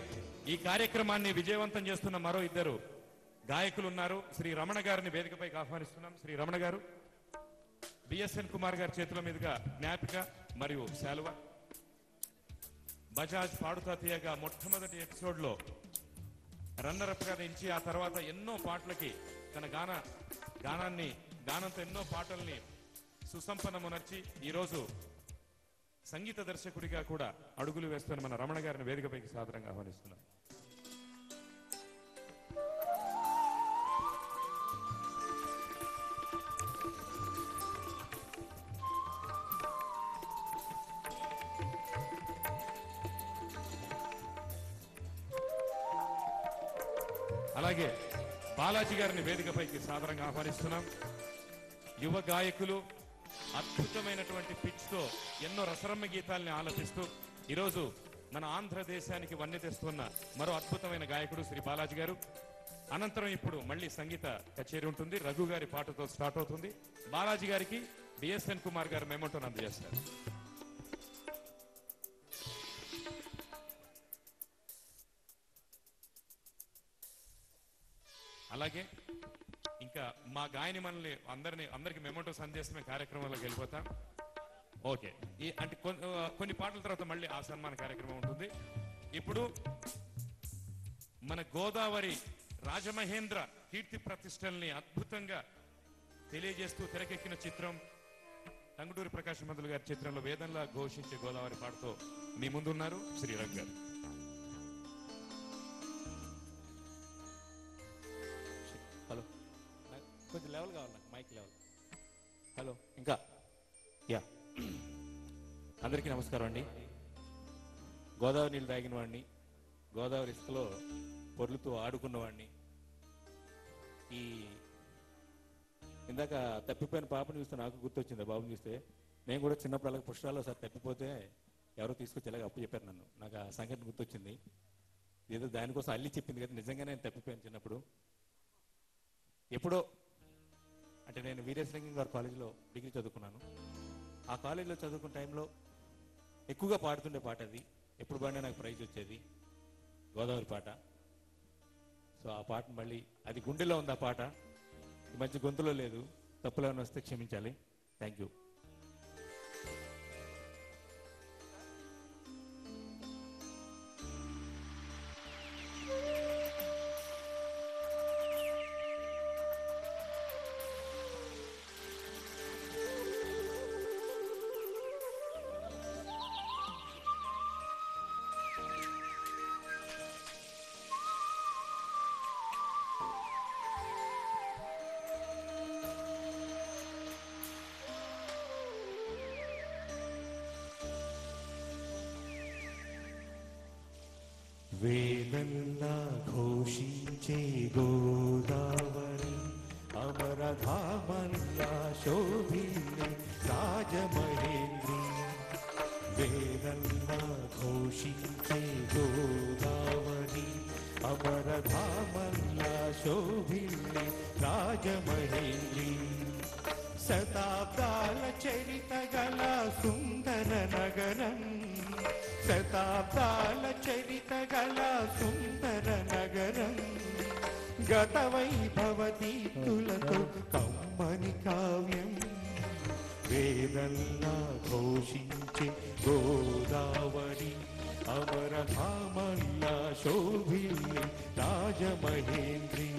ఈ కార్యక్రమాన్ని విజయవంతం చేస్తున్న మరో ఇద్దరు గాయకులు ఉన్నారు. శ్రీ రమణ గారిని వేదికపైకి ఆహ్వానిస్తున్నాం. శ్రీ రమణ గారు, బిఎస్ఎన్ కుమార్ గారి చేతుల మీదుగా జ్ఞాపిక మరియు శాలువ. బజాజ్ పాడుతా తీయగా మొట్టమొదటి ఎపిసోడ్లో రన్నరప్ గా నిలిచి ఆ తర్వాత ఎన్నో పాటలకి తన గానంతో ఎన్నో పాటల్ని సుసంపన్నమునర్చి ఈరోజు సంగీత దర్శకుడిగా కూడా అడుగులు వేస్తున్న మన రమణ గారిని వేదికపైకి సాదరంగా ఆహ్వానిస్తున్నాం. అలాగే బాలాజీ గారిని వేదికపైకి సాదరంగా ఆహ్వానిస్తున్నాం. యువ గాయకులు అద్భుతమైనటువంటి పిచ్ తో ఎన్నో రసరమ్య గీతాల్ని ఆలపిస్తూ ఈరోజు మన ఆంధ్రదేశానికి వన్నె తెస్తున్న మరో అద్భుతమైన గాయకుడు శ్రీ బాలాజీ గారు. అనంతరం ఇప్పుడు మళ్ళీ సంగీత కచేరీ ఉంటుంది. రఘు గారి పాటతో స్టార్ట్ అవుతుంది. బాలాజీ గారికి బిఎస్ఎన్ కుమార్ గారు మెమోటోను అందజేస్తారు. అలాగే ఇంకా మా గాయని మనల్ని అందరికి మెమోటోస్ అందజేస్తున్న కార్యక్రమంలోకి వెళ్ళిపోతాం. ఓకే, అంటే కొన్ని పాటల తర్వాత మళ్ళీ ఆ సన్మాన కార్యక్రమం ఉంటుంది. ఇప్పుడు మన గోదావరి రాజమహేంద్ర కీర్తి ప్రతిష్టల్ని అద్భుతంగా తెలియజేస్తూ తెరకెక్కిన చిత్రం టంగుటూరి ప్రకాశ్ మందులు గారి చిత్రంలో వేదంలా ఘోషించే గోదావరి పాటతో మీ ముందున్నారు శ్రీ రఘు గారు. హలో, కొంచెం లెవెల్ కావాలి నాకు, మైక్ లెవెల్. హలో, ఇంకా యా, అందరికీ నమస్కారం అండి. గోదావరి నీళ్ళు తాగిన వాడిని, గోదావరి ఇసుకలో పొర్లుతూ ఆడుకున్నవాడిని, ఈ ఇందాక తప్పిపోయిన పాపని చూస్తే నాకు గుర్తొచ్చింది. బాబుని చూస్తే నేను కూడా చిన్నప్పుడు అలాగే పుష్పాల్లో సార్ తప్పిపోతే ఎవరో తీసుకొచ్చి ఇలాగ అప్పు చెప్పారు నన్ను. నాకు ఆ సంఘటన గుర్తొచ్చింది. ఏదో దానికోసం అల్లి చెప్పింది కదా, నిజంగా నేను తప్పిపోయాను చిన్నప్పుడు. ఎప్పుడో అంటే నేను వీరేశలింగం గారి కాలేజీలో డిగ్రీ చదువుకున్నాను. ఆ కాలేజీలో చదువుకున్న టైంలో ఎక్కువగా పాడుతుండే పాట అది. ఎప్పుడు పాడినా నాకు ప్రైజ్ వచ్చేది, గోదావరి పాట. సో ఆ పాట మళ్ళీ అది గుండెలో ఉంది. ఆ పాట ఈ మధ్య గొంతులో లేదు. తప్పులు ఏమైనా వస్తే క్షమించాలి. Thank you. వేదల్లా ఘోషించే గోదావరి, అమరధామల్లా శోభిల్లే రాజమహేంద్రి. వేదల్లా ఘోషించే గోదావరి, అమరధామల్లా శోభిల్లే రాజమహేంద్రి. శతాబ్దాల చరిత గల సుందర నగరం, శతాబ్దాల చరిత గల సుందర నగరం, గత వైభవ దీప్తులతో కమ్మని కావ్యం. వేదల్లా ఘోషించే గోదావరి, అమరధామల్లా శోభిల్లే రాజమహేంద్రి.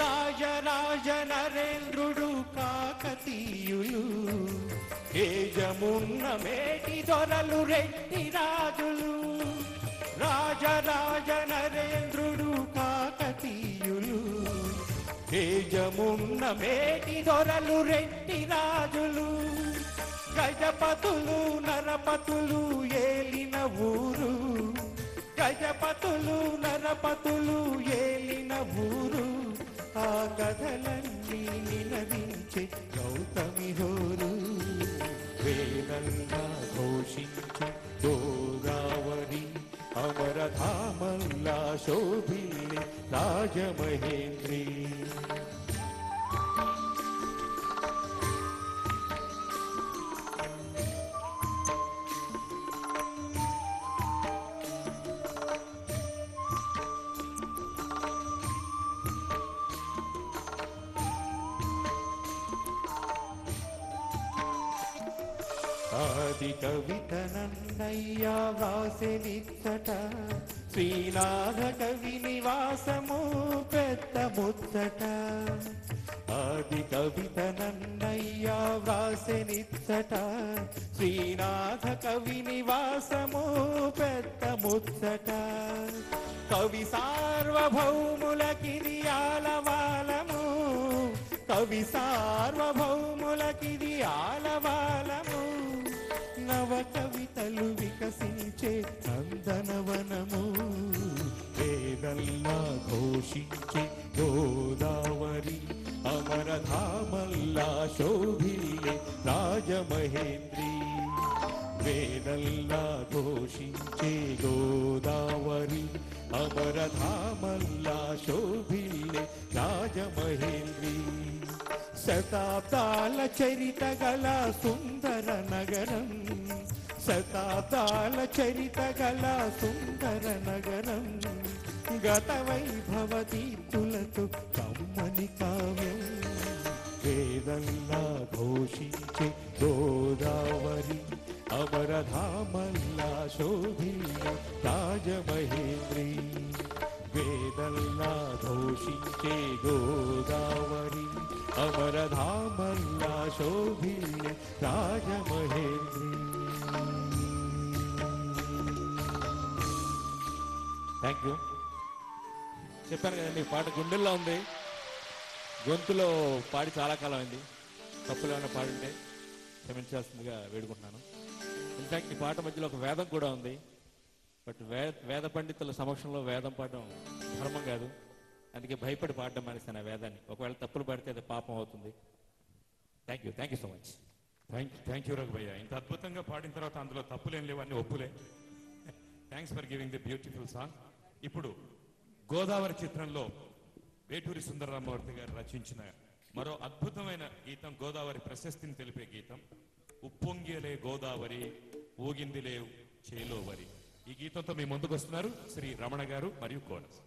రాజరాజ నరేంద్రుడు కాకతీయులు, తేజమున్న మేటి దొరలు రెడ్డి రాజులు. రాజరాజ నరేంద్రుడు కాకతీయులు, తేజమున్న మేటి దొరలు రెడ్డి రాజులు. గజపతులు నరపతులు ఏలిన ఊరు, గజపతులు నరపతులు ఊరు ఆ కథలన్నీ నినదించే గౌతమి హోరు వేదంగా ఘోషించే గోదావరి అమరధామల్లా శోభిల్లే రాజమహేంద్రి ఆది కవిత నన్నయ్య వ్రాసెనిచ్చట శ్రీనాథ కవి నివాసము పెద్ద ముచ్చట ఆది కవిత నన్నయ్య వ్రాసెనిచ్చట శ్రీనాథ కవి నివాసము పెద్ద ముచ్చట కవి సార్వభౌములకిది ఆలవాలము కవి సార్వభౌములకిది ఆలవాలము నవ కవితలు వికసించే నందనవనము వేదల్లా ఘోషించే గోదావరి అమరధామల్లా శోభిల్లే రాజమహేంద్రి వేదల్లా ఘోషించే గోదావరి అమరధామల్లా శోభిల్లే రాజమహేంద్రి శతాబ్దాల చరిత గల సుందర నగరం శతాబ్దాల చరిత గల సుందర నగరం గత వైభవ దీప్తులతో కమ్మని కావ్యం వేదల్లా ఘోషించే గోదావరి అమరధామల్లా శోభిల్లే రాజమహేంద్రి వేదల్లా ఘోషించే గోదావరి అమరధామల్లా శోభిల్లే రాజమహేంద్రి థ్యాంక్ యూ. చెప్పాను కదండి, ఈ పాట గుండెల్లో ఉంది, గొంతులో పాడి చాలా కాలం అయింది. తప్పులు ఏమైనా పాడింటే క్షమించాల్సిందిగా వేడుకుంటున్నాను. ఇన్ఫ్యాక్ట్ ఈ పాట మధ్యలో ఒక వేదం కూడా ఉంది. బట్ వేద పండితుల సమక్షంలో వేదం పాడడం ధర్మం కాదు, అందుకే భయపడి పాడడం మానేస్తాను ఆ వేదాన్ని. ఒకవేళ తప్పులు పాడితే అది పాపం అవుతుంది. Thank you so much. Thank you రఘుభయ్య. ఇంత అద్భుతంగా పాడిన తర్వాత అందులో తప్పులేం లేవు, అన్ని ఒప్పులే. Thanks for giving the beautiful song. ఇప్పుడు గోదావరి చిత్రంలో వేటూరి సుందరరామూర్తి గారు రచించిన మరో అద్భుతమైన గీతం, గోదావరి ప్రశస్తిని తెలిపే గీతం, ఉప్పొంగిలే గోదావరి ఊగిందిలే చేలోవరి. ఈ గీతంతో మీ ముందుకు వస్తున్నారు శ్రీ రమణ గారు మరియు కోరస్.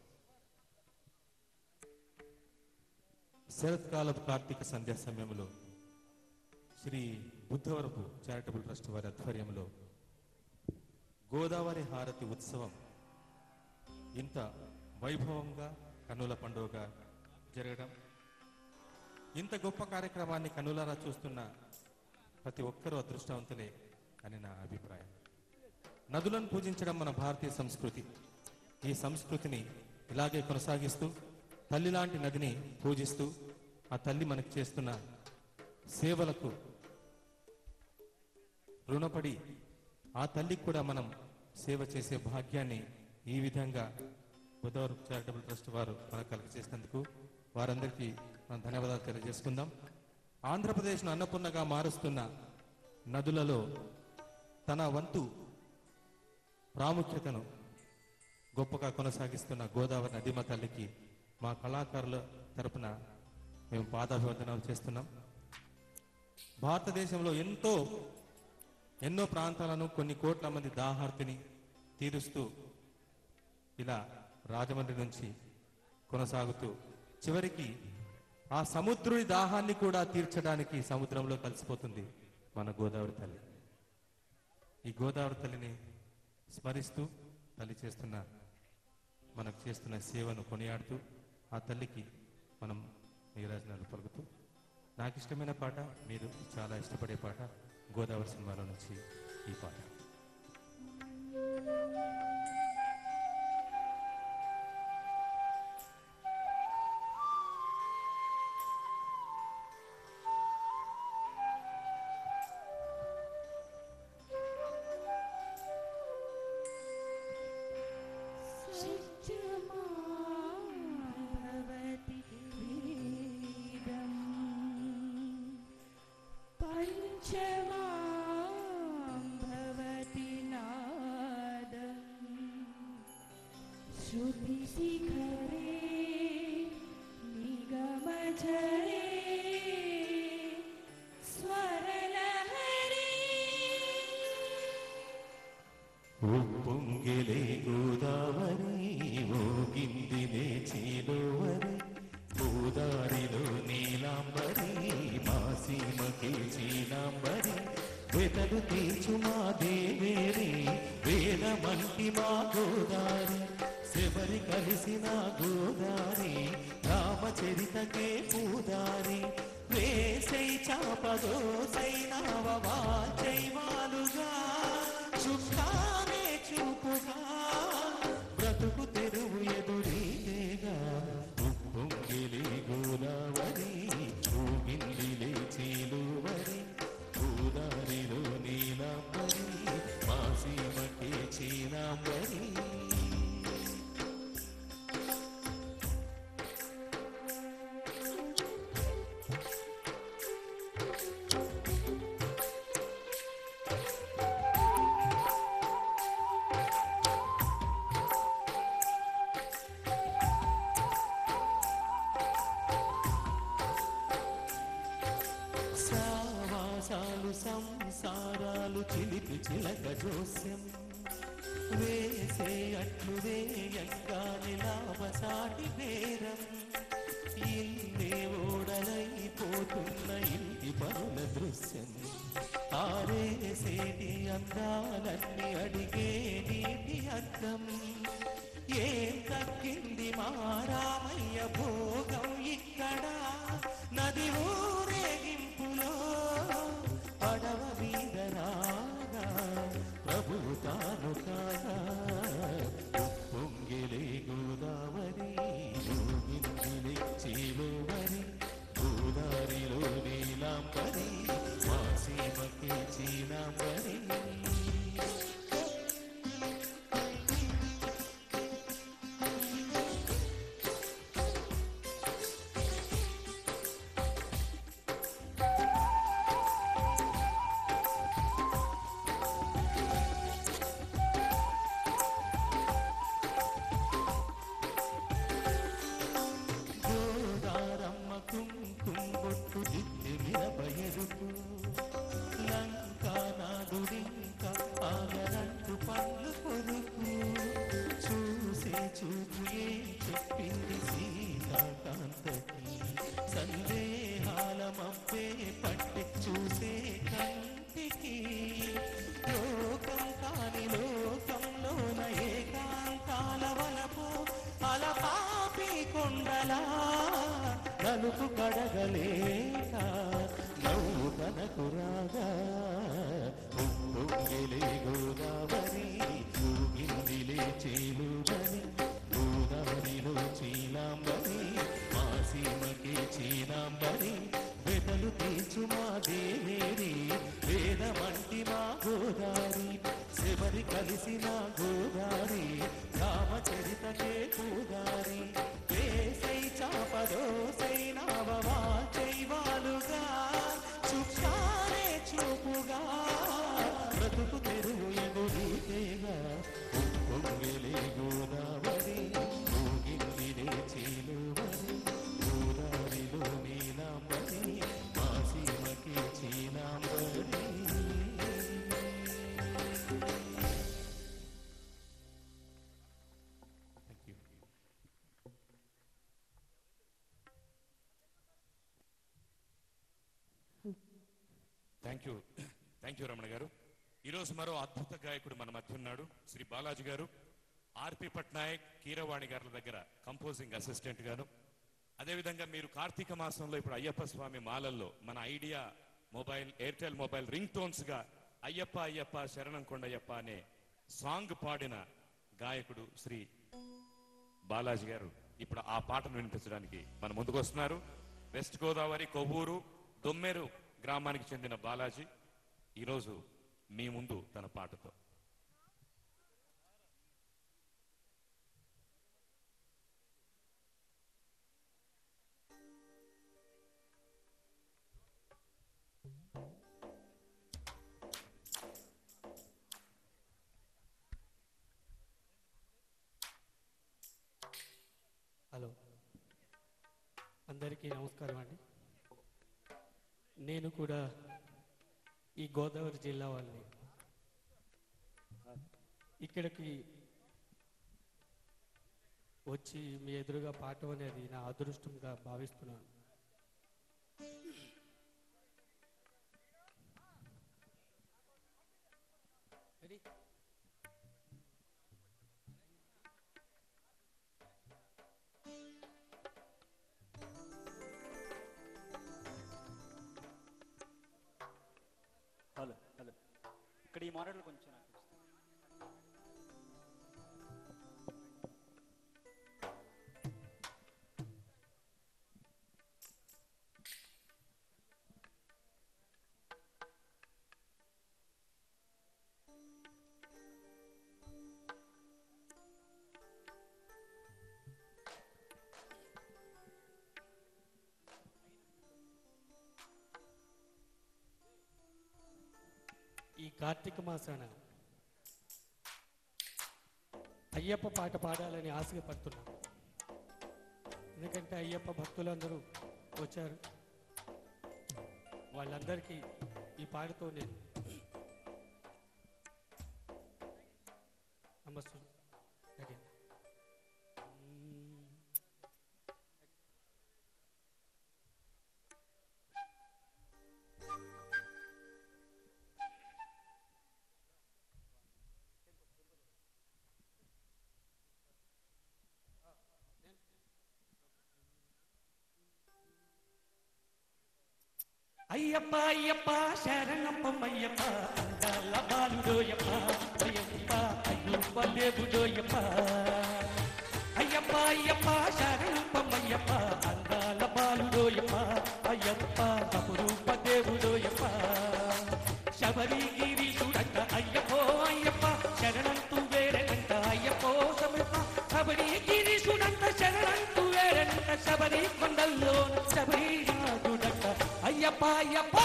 శరత్కాలపు కార్తీక సంధ్యా సమయంలో శ్రీ బుద్ధవరపు చారిటబుల్ ట్రస్ట్ వారి ఆధ్వర్యంలో గోదావరి హారతి ఉత్సవం ఇంత వైభవంగా కన్నుల పండుగగా జరగడం, ఇంత గొప్ప కార్యక్రమాన్ని కన్నులారా చూస్తున్న ప్రతి ఒక్కరూ అదృష్టవంతులే అని నా అభిప్రాయం. నదులను పూజించడం మన భారతీయ సంస్కృతి. ఈ సంస్కృతిని ఇలాగే కొనసాగిస్తూ తల్లి లాంటి నదిని పూజిస్తూ ఆ తల్లి మనకు చేస్తున్న సేవలకు రుణపడి ఆ తల్లికి కూడా మనం సేవ చేసే భాగ్యాన్ని ఈ విధంగా గోదావరి చారిటబుల్ ట్రస్ట్ వారు మనకు కలుగ చేసినందుకు వారందరికీ మనం ధన్యవాదాలు తెలియజేసుకుందాం. ఆంధ్రప్రదేశ్ను అన్నపూర్ణగా మారుస్తున్న నదులలో తన వంతు ప్రాముఖ్యతను గొప్పగా కొనసాగిస్తున్న గోదావరి నదీమ తల్లికి మా కళాకారుల తరపున మేము పాదాభివందనాలు చేస్తున్నాం. భారతదేశంలో ఎన్నో ప్రాంతాలను కొన్ని కోట్ల మంది దాహార్తిని తీరుస్తూ ఇలా రాజమండ్రి నుంచి కొనసాగుతూ చివరికి ఆ సముద్రుడి దాహాన్ని కూడా తీర్చడానికి సముద్రంలో కలిసిపోతుంది మన గోదావరి తల్లి. ఈ గోదావరి తల్లిని స్మరిస్తూ మనకు చేస్తున్న సేవను కొనియాడుతూ ఆ తల్లికి మనం నీరాజనాలు పలుకుతూ, నాకు ఇష్టమైన పాట, మీరు చాలా ఇష్టపడే పాట, గోదావరి సినిమాలో నుంచి ఈ పాట. ఉప్పొంగిలే గోదావరి ఊగిందిలే చీలోవరి గోదారిలో నీలాంబరి మా సీమకి చీలాంబరి వెతలు తీర్చు మా దేవేరి వేదమంటి మా గోదారి శబరి కలిసిన గోదారి రామచరితకే పూదారి వేసై చాపదోసై నావవాచైవాలుగా చుక్కానే చూపుగా బ్రతుకు తెరువు ఎదురీగా ఉప్పొంగిలి గోదావరి ఊగిందిలే చీలువరి గోదారిలో నీలాంబరి మా సీమకే చీలాంబరి సంసారాలు చిలిపి చిలక జోస్యం వేసే అట్లు వేయంగాని లాభసాటి బేరం ఇల్లే ఓడలైపోతున్న ఇంటి పనుల దృశ్యం ఆరేసేటి అందాలన్నీ అడిగే నీటి అద్దం ఏం తగ్గింది మా రామయ్య భోగం ఇక్కడ నది ఊరేగింపులో పడవ మీద రాగా ప్రభువు తాను కాగా ఉప్పొంగిలే గోదావరి ఊగిందిలే చీలువరి గోదారిలో నీలాంబరి మా సీమకి చీలాంబరి కుంకుమొట్టు దిద్ది మిరపయరుపు లంకా నాదుడింక ఆగరంటు పళ్ళు పొరుపు చూసే చూపు ఏం చెప్పింది సీతాకాంతకి సందేహాల మబ్బే పట్టి చూసే కంటికి లోకం కాని లోకంలోన ఏకాంతాల వలపు అలపాపి కొండలా నలుపు కడగలేక నవ్వు కనకు రాగా ఉప్పొంగిలే గోదావరి ఊగిందిలే చీలువరి గోదావరిలో చీలాంబరి మా సీమకి చీలాంబరి వెతలు తీర్చు మా దేవేరి వేదమంటి మా గోదారి శబరి కలిసిన గోదారి రామచరితకే పూదారి వేసై చాపదోసై నావవాచైవాలుగా చుక్కానే చూపుగా బ్రతుకు తెరువు ఎదురీతేగా ఉప్పొంగిలే గోదావరి ఊగిందిలే చీలువరి గోదారిలో నీలాంబరి మా సీమకి చీలాంబరి థ్యాంక్ యూ రమణ గారు. ఈరోజు మరో అద్భుత గాయకుడు మన మధ్య ఉన్నాడు, శ్రీ బాలాజీ గారు. ఆర్పి పట్నాయక్, కీరవాణి గారి దగ్గర కంపోజింగ్ అసిస్టెంట్ గాను. అదేవిధంగా మీరు కార్తీక మాసంలో ఇప్పుడు అయ్యప్ప స్వామి మాలల్లో మన idea mobile, Airtel mobile ring tones గా అయ్యప్ప అయ్యప్ప శరణం కొండయ్యప్ప అనే సాంగ్ పాడిన గాయకుడు శ్రీ బాలాజీ గారు ఇప్పుడు ఆ పాటను వినిపించడానికి మన ముందుకు వస్తున్నారు. వెస్ట్ గోదావరి కొవ్వూరు దొమ్మెరు గ్రామానికి చెందిన బాలాజీ ఈరోజు మీ ముందు తన పాటతో. హలో, అందరికీ నమస్కారం అండి. నేను కూడా ఈ గోదావరి జిల్లా వాళ్ళని. ఇక్కడికి వచ్చి మీ ఎదురుగా పాడటం అనేది నా అదృష్టంగా భావిస్తున్నాను. హలో హలో ఇక్కడ ఈ మానిటర్ కొంచెం నాకు ఇస్తారా? ఈ కార్తీక మాసాన అయ్యప్ప పాట పాడాలని ఆశగా పడుతున్నాను. ఎందుకంటే అయ్యప్ప భక్తులందరూ వచ్చారు. వాళ్ళందరికీ ఈ పాటతో నేను నమస్తే again. అయ్యప్ప అయ్యప్ప శరణప్పమయ్యప్ప అందాల బాలుడోయప్ప అయ్యప్ప అయ్యప్ప దేవుడోయప్ప అయ్యప్ప అయ్యప్ప శరణప్పమయ్యప్ప అందాల బాలుడోయప్ప అయ్యప్ప అపురూప దేవుడోయప్ప శబరిగిరి చూడక అయ్యప్పో అయ్యప్ప శరణంతు వేరనంట అయ్యప్పో సమయప్ప శబరిగిరి చూడంత శరణంతు వేరనంట శబరి కొండల్లో శబరి నాదుడక్క అయ్యప్ప అయ్యప్ప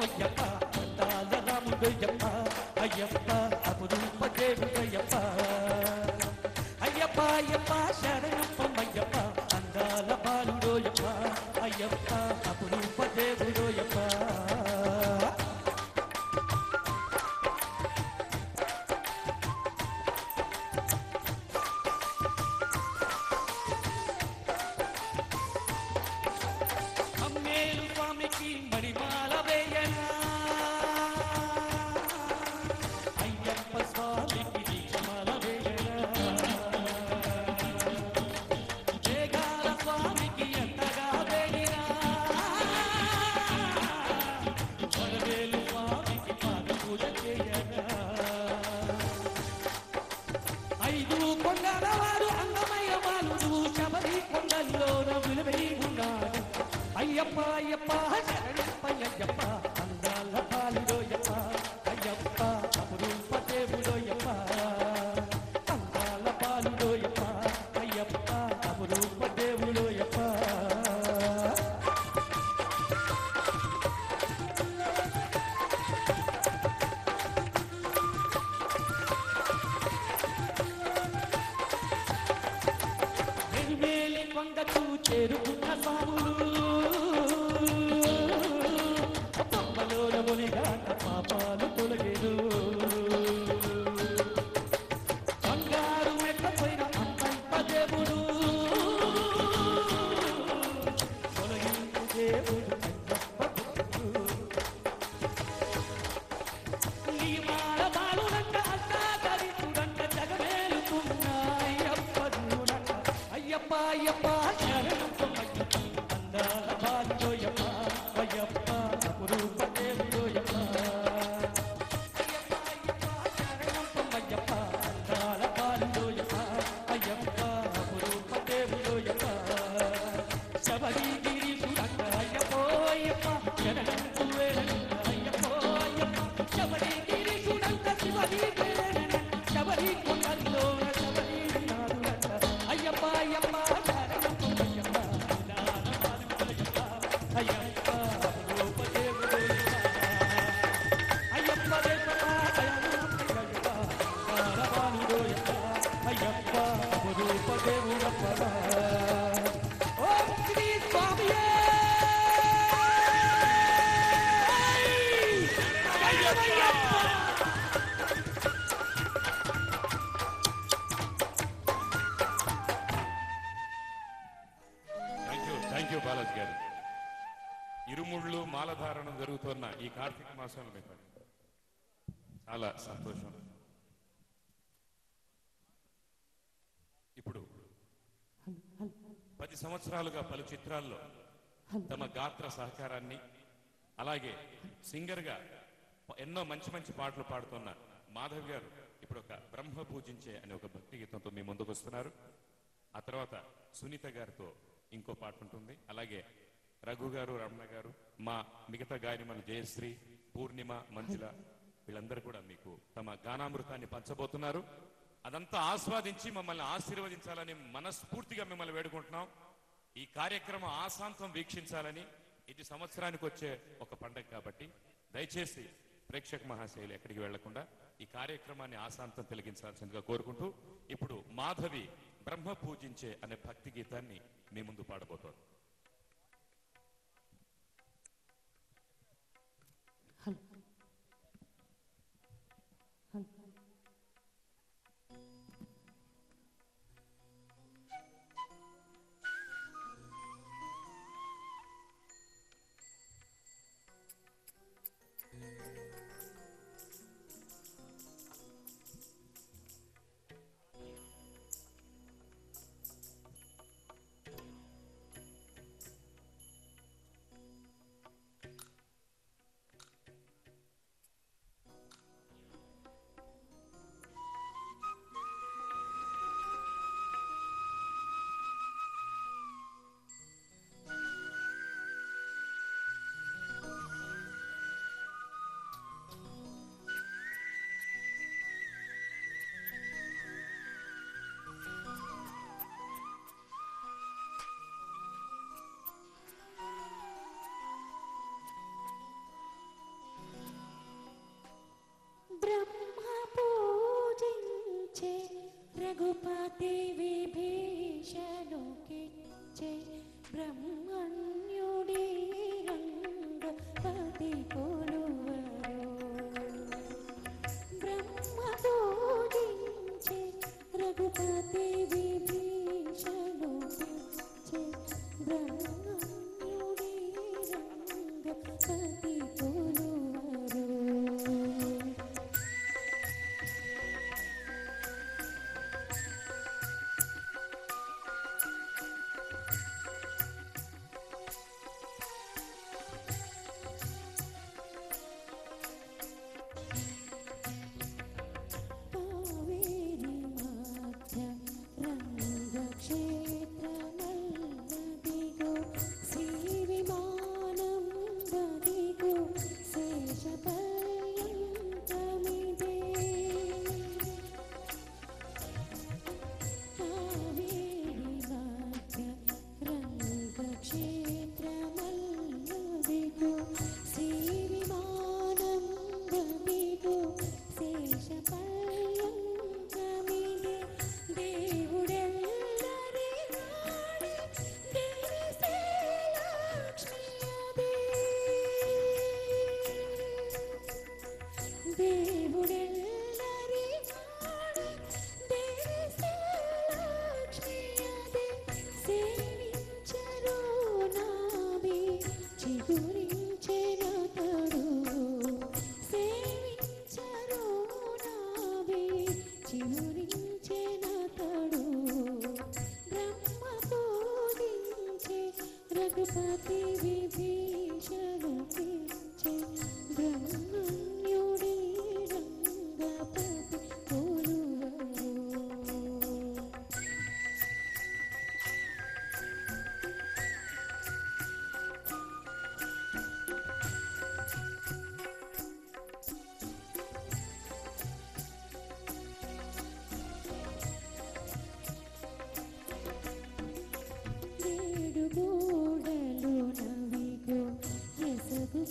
అయ్యప్ప అందాల రాముడయ్యప్ప అయ్యప్ప అపురూప దేవుడయ్యప్ప అయ్యప్ప అయ్యప్ప శరణప్పమయ్యప్ప అందాల బాలుడోయప్ప అయ్యప్ప అపురూప దేవుడోయప్ప అమ్మేలు స్వామికి మణిమాల వేయనా అయ్యప్ప స్వామికి దీక్షమాల వేయనా వేగాల స్వామికి ఎంతగా వేయినా వరవేలు స్వామికి పాద పూజ చేయనా ఐదు కొండల వారు అందమయ్య బాలుడు శబరి కొండల్లో విలువై ఉన్నాడు అయ్యప్ప అయ్యప్ప శరణప్పయ్యప్ప అందాల బాలుడోయప్ప అయ్యప్ప అపురూప దేవుడోయప్ప అందాల బాలుడోయప్ప అయ్యప్ప అపురూప దేవుడోయప్ప వెలువేలి కొండకు చేరుకున్న స్వాములు పంపలోన మునిగాక పాపాలు తొలగేదు బంగారు మెట్లపోయిన అమ్మప్ప దేవుడు తొలగింపు దేవుడు అయ్యప్ప భక్తుడు ఈ మాల బాలుడంట అష్టాదరితుడంట జగమేలుకున్న అయ్యప్ప చూడంట అయ్యప్ప అయ్యప్ప శరణప్పమయ్యప్ప అందాల బాలుడోయప్ప అయ్యప్ప అపురూప దేవుడోయప్ప అయ్యప్ప అయ్యప్ప శరణప్పమయ్యప్ప అందాల బాలుడోయప్ప అయ్యప్ప అపురూప దేవుడోయప్ప శబరిగిరి చూడంట అయ్యప్పో అయ్యప్ప శరణంతు వేరంట అయ్యప్పో అయ్యప్ప శబరిగిరి చూడంట శివరి వేరంట శబరి కొండల్లో శబరి నాదుడంట అయ్యప్ప అయ్యప్ప శరణప్పమయ్యప్ప అందాల బాలుడోయప్ప అయ్యప్ప అపురూప దేవుడోయప్ప అయ్యప్ప దేవత అయ్యప్ప అందాల బాలుడోయప్ప అయ్యప్ప అపురూప దేవుడప్ప ఓం శ్రీ స్వామి థ్యాంక్ యూ బాలాజీ గారు. ఇరుముళ్ళు మాలధారణం జరుగుతున్న ఈ కార్తీక మాసంలో మీకు చాలా సంతోషం. ఇప్పుడు 10 సంవత్సరాలుగా పలు చిత్రాల్లో తమ గాత్ర సహకారాన్ని, అలాగే సింగర్ గా ఎన్నో మంచి మంచి పాటలు పాడుతున్న మాధవ్ గారు ఇప్పుడు ఒక బ్రహ్మ పూజించే అనే ఒక భక్తి గీతంతో మీ ముందుకు వస్తున్నారు. ఆ తర్వాత సునీత గారితో ఇంకో పాట ఉంటుంది. అలాగే రఘు గారు, రమణ గారు, మా మిగతా గాయనిమలు జయశ్రీ, పూర్ణిమ, మంజుల వీళ్ళందరూ కూడా మీకు తమ గానామృతాన్ని పంచబోతున్నారు. అదంతా ఆస్వాదించి మమ్మల్ని ఆశీర్వదించాలని మనస్ఫూర్తిగా మిమ్మల్ని వేడుకుంటున్నాం. ఈ కార్యక్రమం ఆశాంతం వీక్షించాలని. ఇది సంవత్సరానికి వచ్చే ఒక పండగ కాబట్టి దయచేసి ప్రేక్షక మహాశైలి ఎక్కడికి వెళ్లకుండా ఈ కార్యక్రమాన్ని ఆశాంతం తిలగించాల్సిందిగా కోరుకుంటూ ఇప్పుడు మాధవి బ్రహ్మ పూజించే అనే భక్తి గీతాన్ని మీ ముందు పాడబోతోంది. रघुपति विभीषणु के ब्रह्मण्युडी रंगपति कोलुवरो ब्रह्म पूजिंचे रघुपति विभीषणु के ब्रह्मण्युडी रंगपति कोलुवरो रघुपति विभीषणु के ब्रह्मण्युडी रंगपति कोलुवरो ఏడు గోడలు నవిగో ఎసగు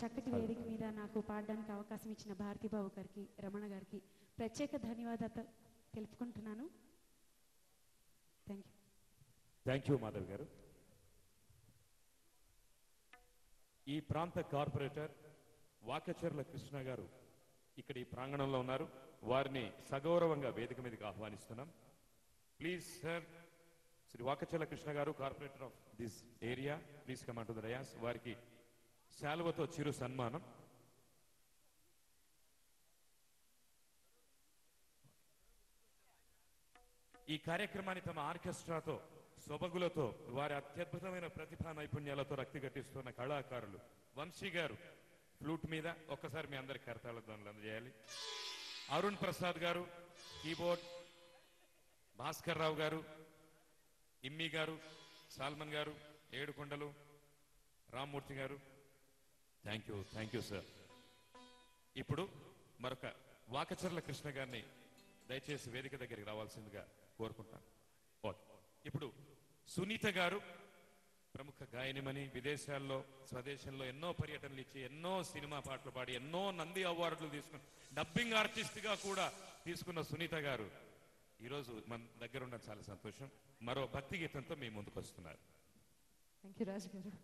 చక్కటి వేదిక మీద నాకు పాడడానికి అవకాశం ఇచ్చిన భారతీబాబు గారికి, రమణ గారికి ప్రత్యేక ధన్యవాదాలు తెలుపుకుంటున్నాను. Thank you. Thank you Madhav గారు. ఈ ప్రాంత కార్పొరేటర్ వాకచర్ల కృష్ణ గారు ఇక్కడ ఈ ప్రాంగణంలో ఉన్నారు. వారిని సగౌరవంగా వేదిక మీదకి ఆహ్వానిస్తున్నాం. ప్లీజ్ సార్, శ్రీ వాకచర్ల కృష్ణ గారు, corporator of this area, please come on to the dais. వారికి శాలువతో చిరు సన్మానం. ఈ కార్యక్రమాన్ని తమ ఆర్కెస్ట్రాతో, సొబగులతో, వారి అత్యద్భుతమైన ప్రతిభా నైపుణ్యాలతో రక్తి గట్టిస్తున్న కళాకారులు వంశీ గారు ఫ్లూట్ మీద ఒక్కసారి మీ అందరికి కరతాళ ధ్వనులు అందజేయాలి. అరుణ్ ప్రసాద్ గారు కీబోర్డ్, భాస్కర్ రావు గారు, ఇమ్మి గారు, సాల్మన్ గారు, ఏడుకొండలు, రామ్మూర్తి గారు. Thank you sir. ఇప్పుడు మరొక వాకచర్ల కృష్ణ గారిని దయచేసి వేదిక దగ్గరికి రావాల్సిందిగా కోరుకుంటాను. ఓకే, ఇప్పుడు సునీత గారు ప్రముఖ గాయనిమని, విదేశాల్లో స్వదేశంలో ఎన్నో పర్యటనలు ఇచ్చి, ఎన్నో సినిమా పాటలు పాడి, ఎన్నో నంది అవార్డులు తీసుకుని, డబ్బింగ్ ఆర్టిస్ట్ గా కూడా తీసుకున్న సునీత గారు ఈరోజు మన దగ్గర ఉండడం చాలా సంతోషం. మరో భక్తి గీతంతో మీ ముందుకు వస్తున్నారు. థ్యాంక్ యూ రాజు గారు.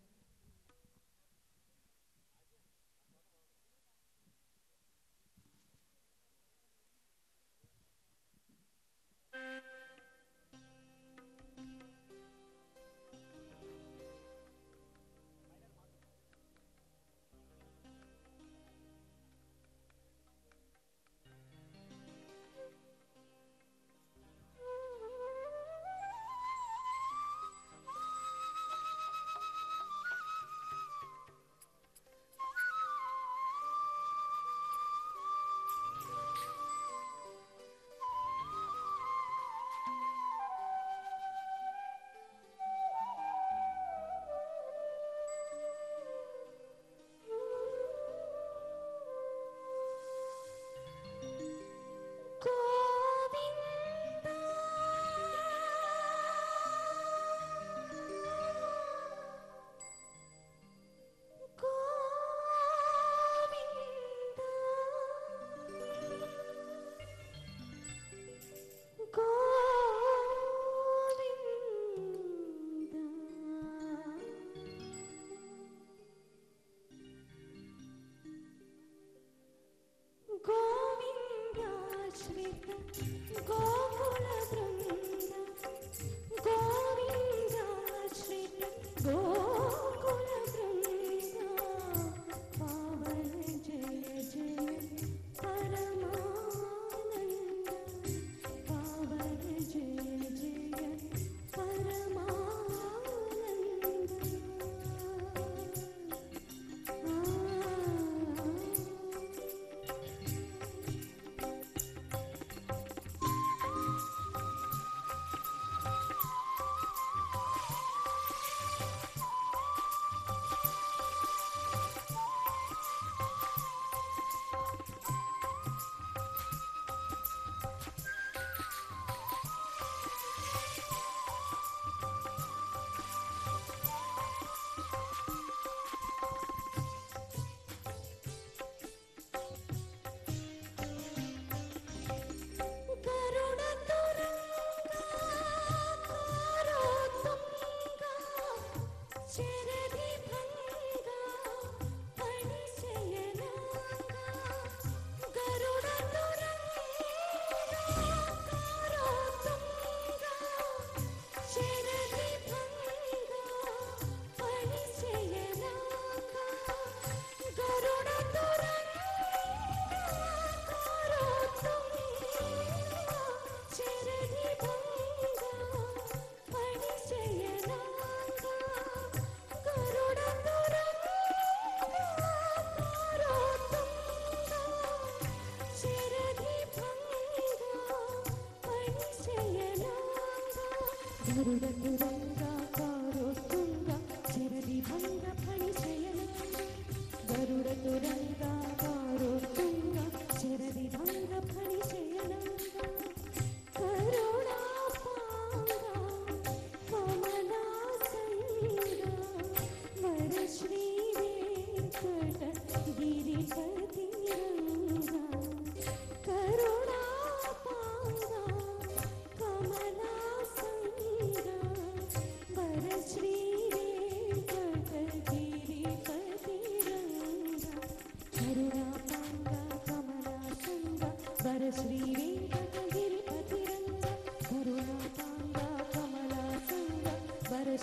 శ్రీ వెంకట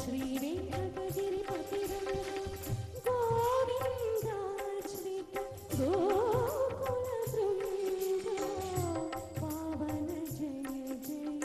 శ్రీ వెంకటగిరిపతి గోవింద శ్రీ గోకుల బృంద పావన జయ జయ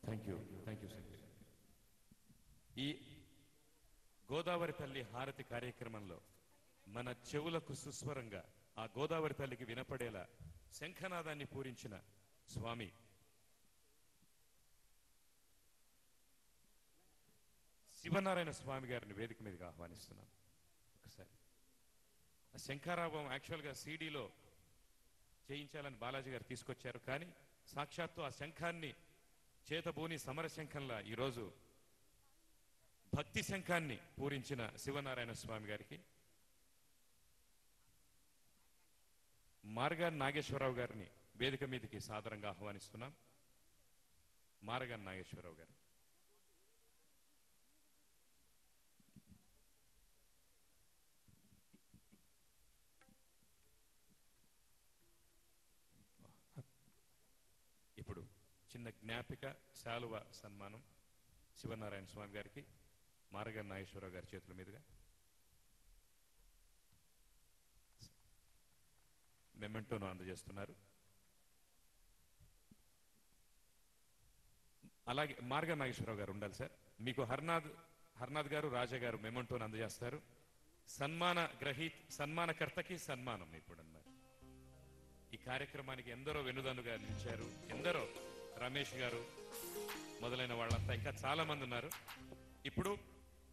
థ్యాంక్ యూ సార్. ఈ గోదావరి తల్లి హారతి కార్యక్రమంలో మన చెవులకు సుస్వరంగా ఆ గోదావరి తల్లికి వినపడేలా శంఖనాదాన్ని పూరించిన స్వామి శివనారాయణ స్వామి గారిని వేదిక మీదకి ఆహ్వానిస్తున్నాం. ఒకసారి ఆ శంఖారావం యాక్చువల్గా సీడీలో చేయించాలని బాలాజీ గారు తీసుకొచ్చారు, కానీ సాక్షాత్తు ఆ శంఖాన్ని చేతబూని సమర శంఖంలా ఈరోజు భక్తి శంఖాన్ని పూరించిన శివనారాయణ స్వామి గారికి మార్గాన్ నాగేశ్వరరావు గారిని వేదిక మీదకి సాదరంగా ఆహ్వానిస్తున్నాం. మార్గాన్ నాగేశ్వరరావు గారు. ఇప్పుడు చిన్న జ్ఞాపిక శాలువ సన్మానం శివనారాయణ స్వామి గారికి మార్గాన్ నాగేశ్వరరావు గారి చేతుల మీదుగా. మెమెంటోను అందజేస్తున్నారు. అలాగే మార్గ నాగేశ్వరరావు గారు ఉండాలి సార్. మీకు హర్నాథ్ గారు, రాజా గారు మెమెంటోను అందజేస్తారు. సన్మానకర్తకి సన్మానం ఇప్పుడు అన్నారు. ఈ కార్యక్రమానికి ఎందరో వెనుదన్నుగా నిలిచారు. ఎందరో, రమేష్ గారు మొదలైన వాళ్ళంతా, ఇంకా చాలా మంది ఉన్నారు. ఇప్పుడు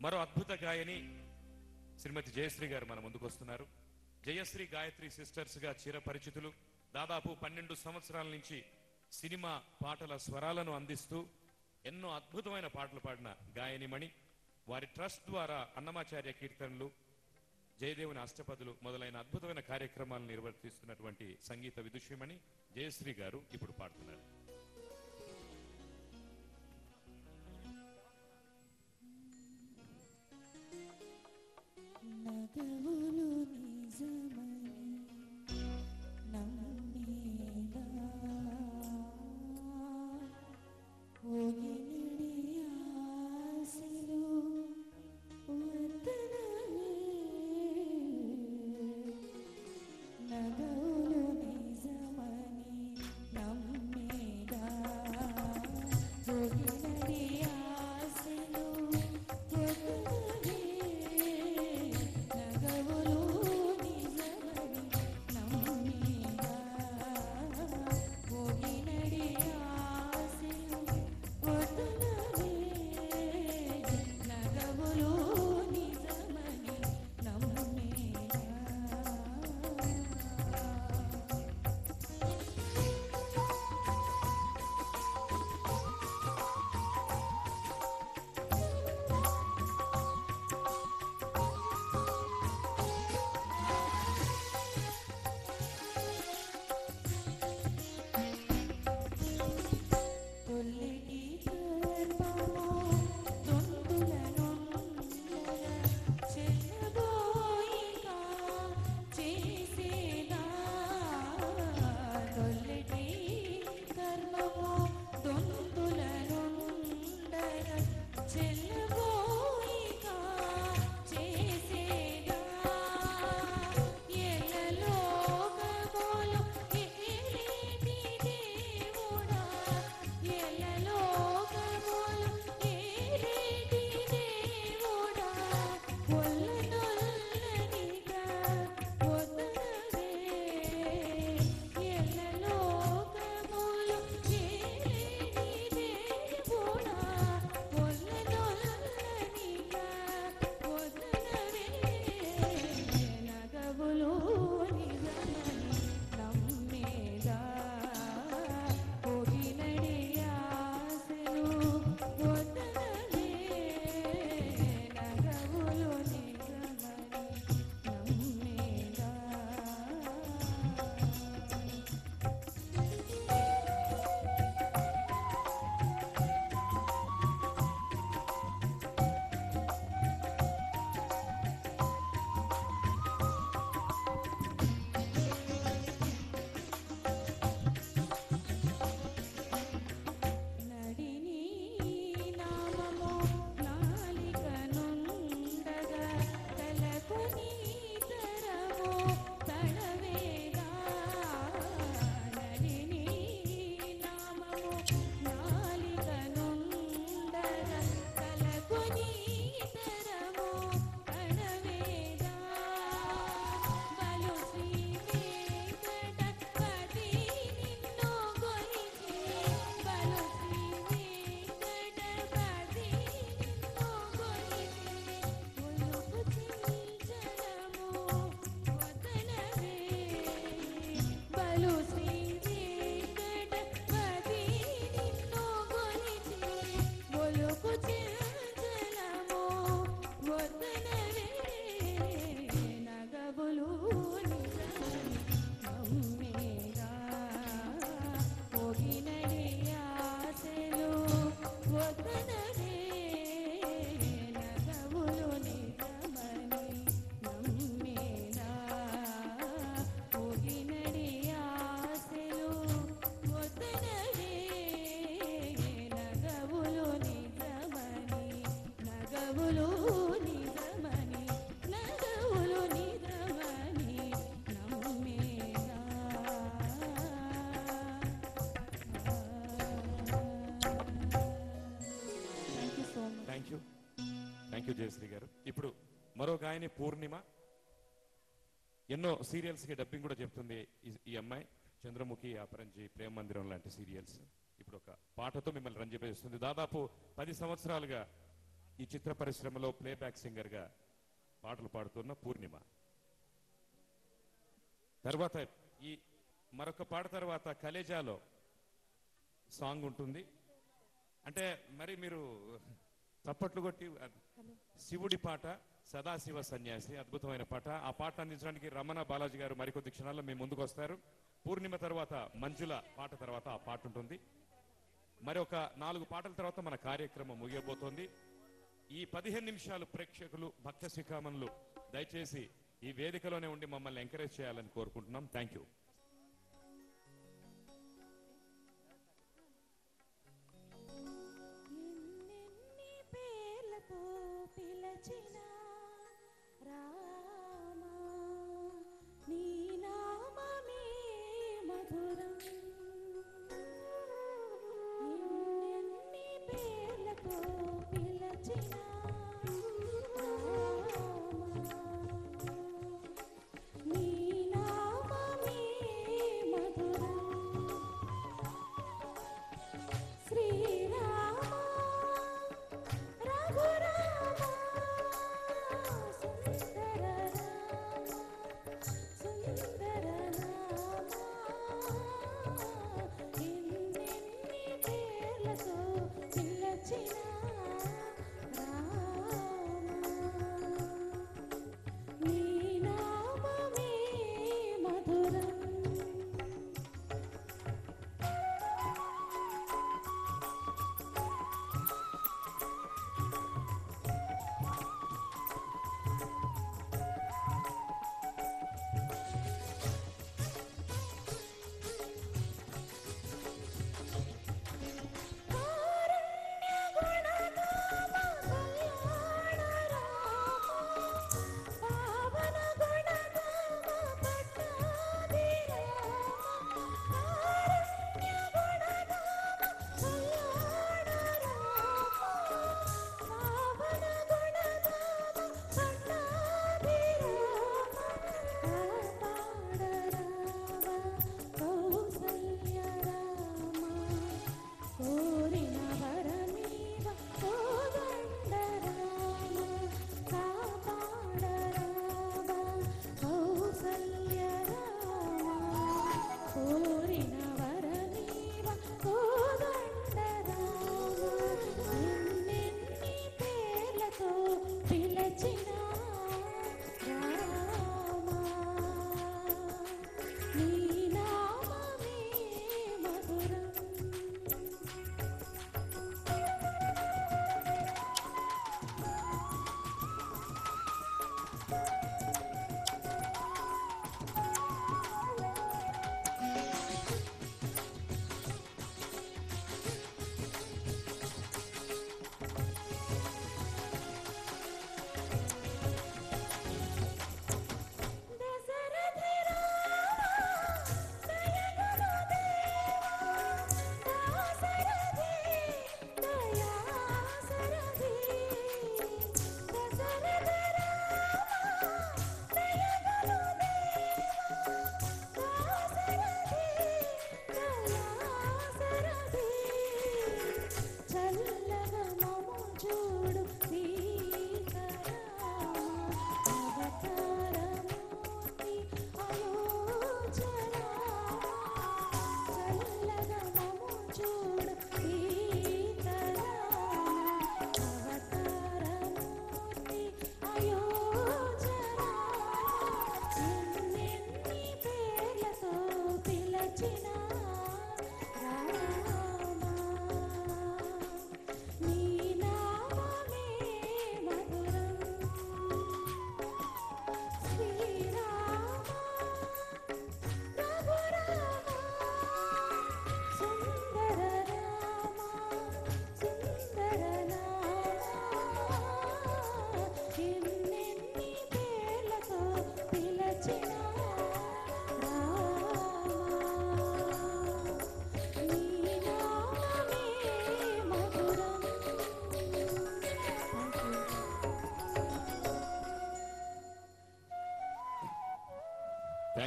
మరో అద్భుత గాయని శ్రీమతి జయశ్రీ గారు మన ముందుకు వస్తున్నారు. జయశ్రీ గాయత్రి సిస్టర్స్ గా చిరపరిచితులు. దాదాపు 12 సంవత్సరాల నుంచి సినిమా పాటల స్వరాలను అందిస్తూ ఎన్నో అద్భుతమైన పాటలు పాడిన గాయనిమణి. వారి ట్రస్ట్ ద్వారా అన్నమాచార్య కీర్తనలు, జయదేవుని అష్టపదులు మొదలైన అద్భుతమైన కార్యక్రమాలను నిర్వర్తిస్తున్నటువంటి సంగీత విదుష్యమణి జయశ్రీ గారు ఇప్పుడు పాడుతున్నారు. నగవులు నిజమని నమ్మేలా ఓగినడి ఆశలు వదనలే. నగవులు నిజమని నమ్మేలా ఓగినడి ఆశలు వదనలే. నగవులు నిజమని జయశ్రీ గారు. ఇప్పుడు మరో గాయని పూర్ణిమ, ఎన్నో సీరియల్స్ కి డబ్బింగ్ కూడా చెప్తుంది ఈ అమ్మాయి. చంద్రముఖి, అపరంజి, ప్రేమ మందిరం లాంటి సీరియల్స్. ఇప్పుడు ఒక పాటతో మిమ్మల్ని రంజిస్తుంది. దాదాపు 10 సంవత్సరాలుగా ఈ చిత్ర పరిశ్రమలో ప్లేబ్యాక్ సింగర్ గా పాటలు పాడుతున్న పూర్ణిమ. తర్వాత ఈ మరొక పాట తర్వాత కలేజాలో సాంగ్ ఉంటుంది. అంటే మరి మీరు చప్పట్లు కొట్టి, శివుడి పాట, సదాశివ సన్యాసి, అద్భుతమైన పాట. ఆ పాట అందించడానికి రమణ బాలాజీ గారు మరికొద్ది క్షణాల్లో మీ ముందుకు వస్తారు. పూర్ణిమ తర్వాత మంజుల పాట తర్వాత ఆ పాట ఉంటుంది. మరి ఒక 4 పాటల తర్వాత మన కార్యక్రమం ముగియబోతోంది. ఈ 15 నిమిషాలు ప్రేక్షకులు, భక్త శిఖామణులు దయచేసి ఈ వేదికలోనే ఉండి మమ్మల్ని ఎంకరేజ్ చేయాలని కోరుకుంటున్నాం. Thank you. ఎన్నెన్ని పేర్లతో పిలచినా రామా, నీ నామమే మధురం. ఎన్నెన్ని పేర్లతో పిలచినా నీ నామమే మధురం. శ్రీరామ రఘురామ సుందర రామ సుందర నామ. ఎన్నెన్ని పేర్లతో పిలచినా రామ.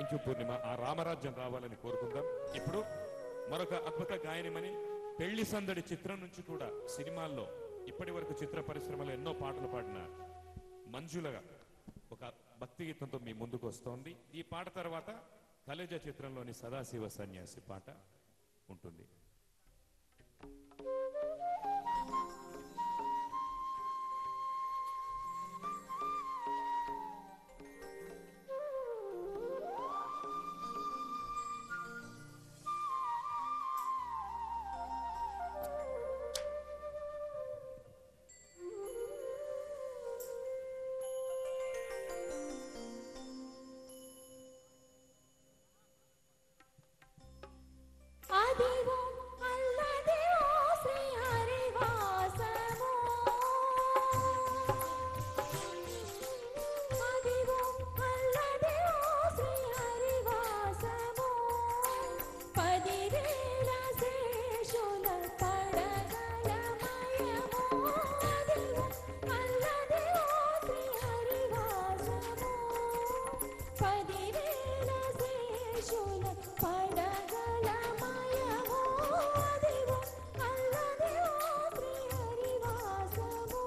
థ్యాంక్ యూ పూర్ణిమ. ఆ రామరాజ్యం రావాలని కోరుకుందాం. ఇప్పుడు మరొక అద్భుత గాయనిమని పెళ్లి సందడి చిత్రం నుంచి కూడా సినిమాల్లో ఇప్పటి వరకు చిత్ర పరిశ్రమలో ఎన్నో పాటలు పాడిన మంజులగా ఒక భక్తి గీతంతో మీ ముందుకు వస్తోంది. ఈ పాట తర్వాత కలేజా చిత్రంలోని సదాశివ సన్యాసి పాట ఉంటుంది. అదివో అల్లదివో శ్రీ హరివాసమో అదివో అల్లదివో శ్రీ హరివాసమో 10,000 శేషుల పడగలమయమో అదివో అల్లదివో శ్రీ హరివాసమో 10,000 శేషుల పడగలమయమో అదివో అల్లదివో శ్రీ హరివాసమో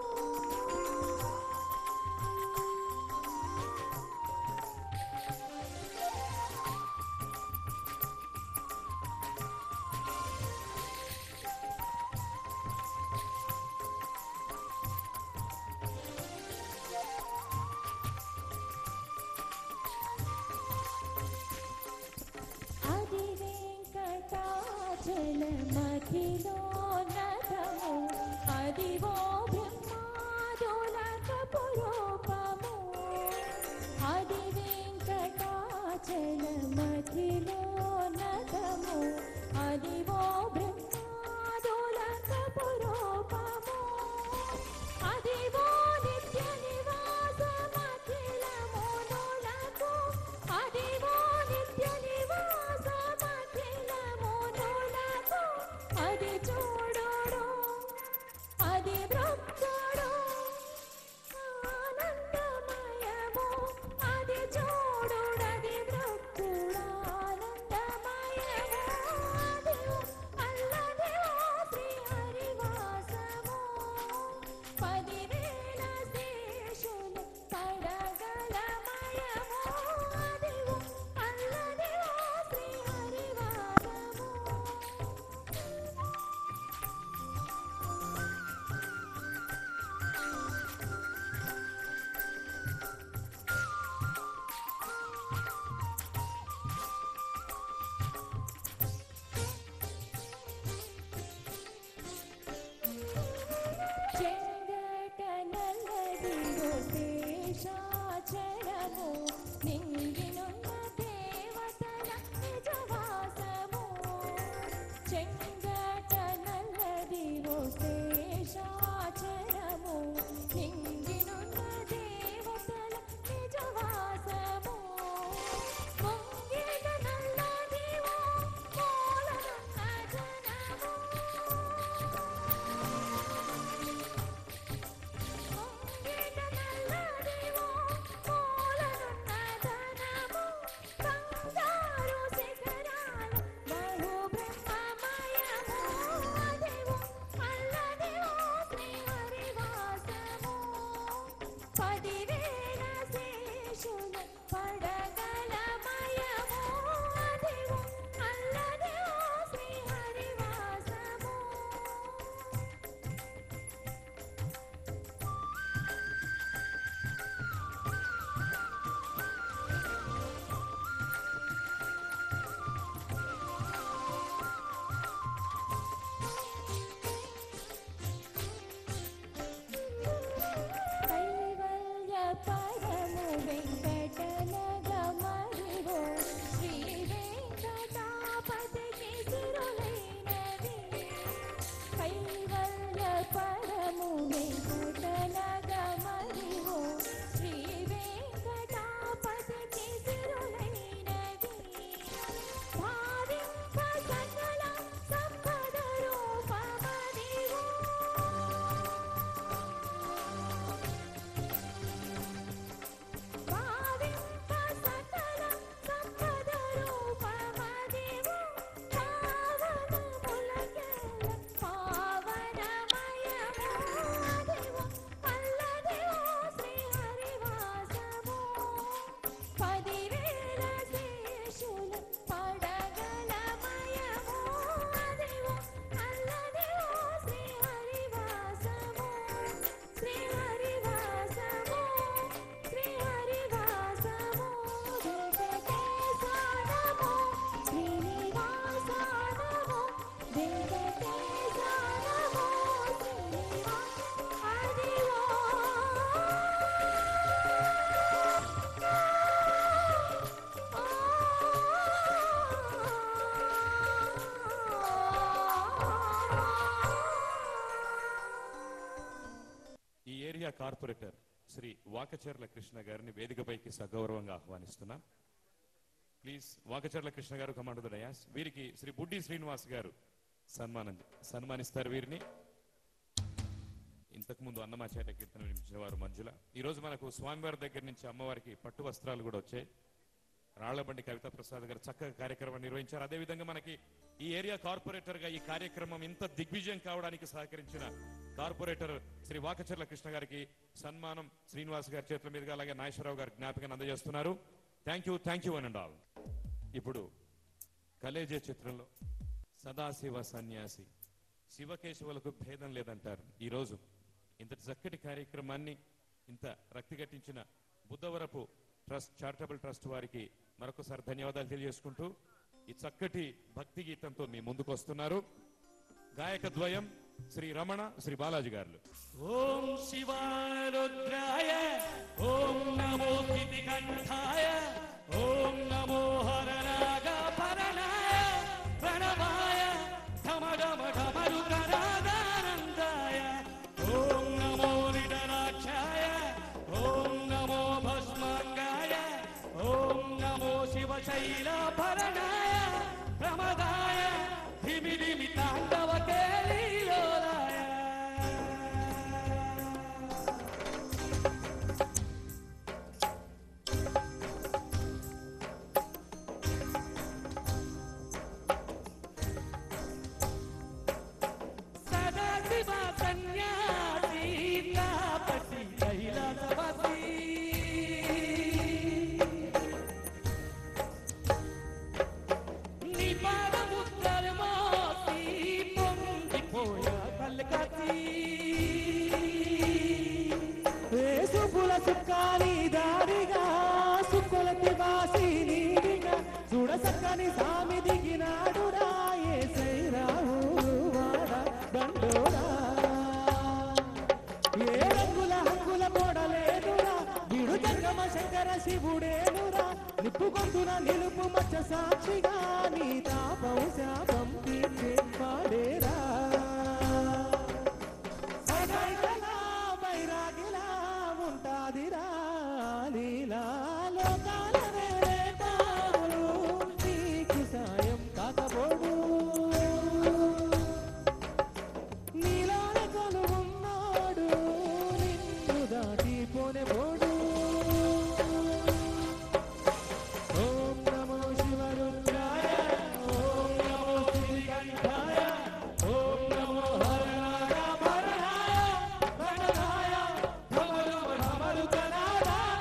అది వెంకటాచలమఖిలో నదము అదివో బ్రహ్మాదులక పురూపము అది వెంకటాచలమఖిలో నదము అదివో బ్రహ్మాదులక పురూపము అదివో నిత్య నివాసమఖిలమునులకు అదివో నిత్య నివాసమఖిలమునులకు అది చూడుడు అది భక్తుడు ఆనందమయము అది చూడుడది భక్తుడు ఆనందమయము అదివో అల్లదివో శ్రీ హరివాసమో 10,000 శేషులు పడగలమయమో అదివో అల్లదివో శ్రీ హరివాసమో కార్పొరేటర్ శ్రీ వాకచర్ల కృష్ణ గారిని వేదికపైకి సగౌరవంగా ఆహ్వానిస్తున్నాం. ప్లీజ్ వాకచర్ల కృష్ణ గారు కమాండర్ డయాస్. వీరికి శ్రీ బుడ్డి శ్రీనివాస్ గారు సన్మానిస్తారు వీరిని. ఇంతకుముందు అన్నమాచార్య కీర్తన వినిపించిన వారు మంజుల. ఈరోజు మనకు స్వామివారి దగ్గర నుంచి అమ్మవారికి పట్టు వస్త్రాలు కూడా వచ్చాయి. రాళ్లబండి కవితా ప్రసాద్ గారు చక్కగా కార్యక్రమం నిర్వహించారు. అదేవిధంగా మనకి ఈ ఏరియా కార్పొరేటర్ గా ఈ కార్యక్రమం ఇంత దిగ్విజయం కావడానికి సహకరించిన కార్పొరేటర్ శ్రీ వాకచర్ల కృష్ణ గారికి సన్మానం శ్రీనివాస్ గారి చేతుల మీదుగా, అలాగే నాగేశ్వరరావు గారి జ్ఞాపకాన్ని అందజేస్తున్నారు. Thank you one and all. ఇప్పుడు కలేజే చిత్రంలో సదాశివ సన్యాసి శివకేశవులకు భేదం లేదంటారు. ఈరోజు ఇంతటి చక్కటి కార్యక్రమాన్ని ఇంత రక్తి గట్టించిన బుద్ధవరపు ట్రస్ట్ చారిటబుల్ ట్రస్ట్ వారికి మరొకసారి ధన్యవాదాలు తెలియజేసుకుంటూ ఈ చక్కటి భక్తి గీతంతో మీ ముందుకు వస్తున్నారు గాయక ద్వయం శ్రీ రమణ, శ్రీ బాలాజీ గారు. ఓం శివాయ రుద్రాయ, ఓం నమో కంఠాయ, ఓం నమో హరనాగ పరణాయ, ప్రణవాయ ఢమ ఢమ ఢమరుకరాగానందాయ, ఓం నమో నిడరాక్షాయ, ఓం నమో భస్మంగాయ, ఓం నమో శివశైల భరణాయ, ప్రమదాయ ధిమి ధిమి తాండవ కేళీలోలాయ. సదాశివ సన్యాసి తాపసి కైలాసవాసి, నీ పాదముద్రలు మోసి పొంగిపోయా కల్కతి, సుపుల సుక్కాని దారిగా సుక్కులతి వాసి నీడిగా చూడ సక్కని సామి దిగినాడురా ఏసైరావు వాడ దండోరా, ఏ రంగుల హంగుల పొడలేదురా వీడు జంగమ శంకర శివుడేనురా, నిప్పు గొంతున నిలుపు మచ్చ సాక్షిగా నీ తాపం శాపం తీర్చే పాడేరా, సదైతలా వైరాగిలా ఉంటాదిరా లీలా లోకాల రేటాలు నీకు సాయం కాకబోడు, నీలోన కొలువున్నాడు నిన్ను దాటిపోనే బోడు. ఓం నమో శివరుద్రాయ, ఓం నమో శ్రీకంఠాయ, ఓం నమో హరనాయ భరణాయ, ప్రణవాయ ఢమరుమ ఢమరుకనాదానందాయ,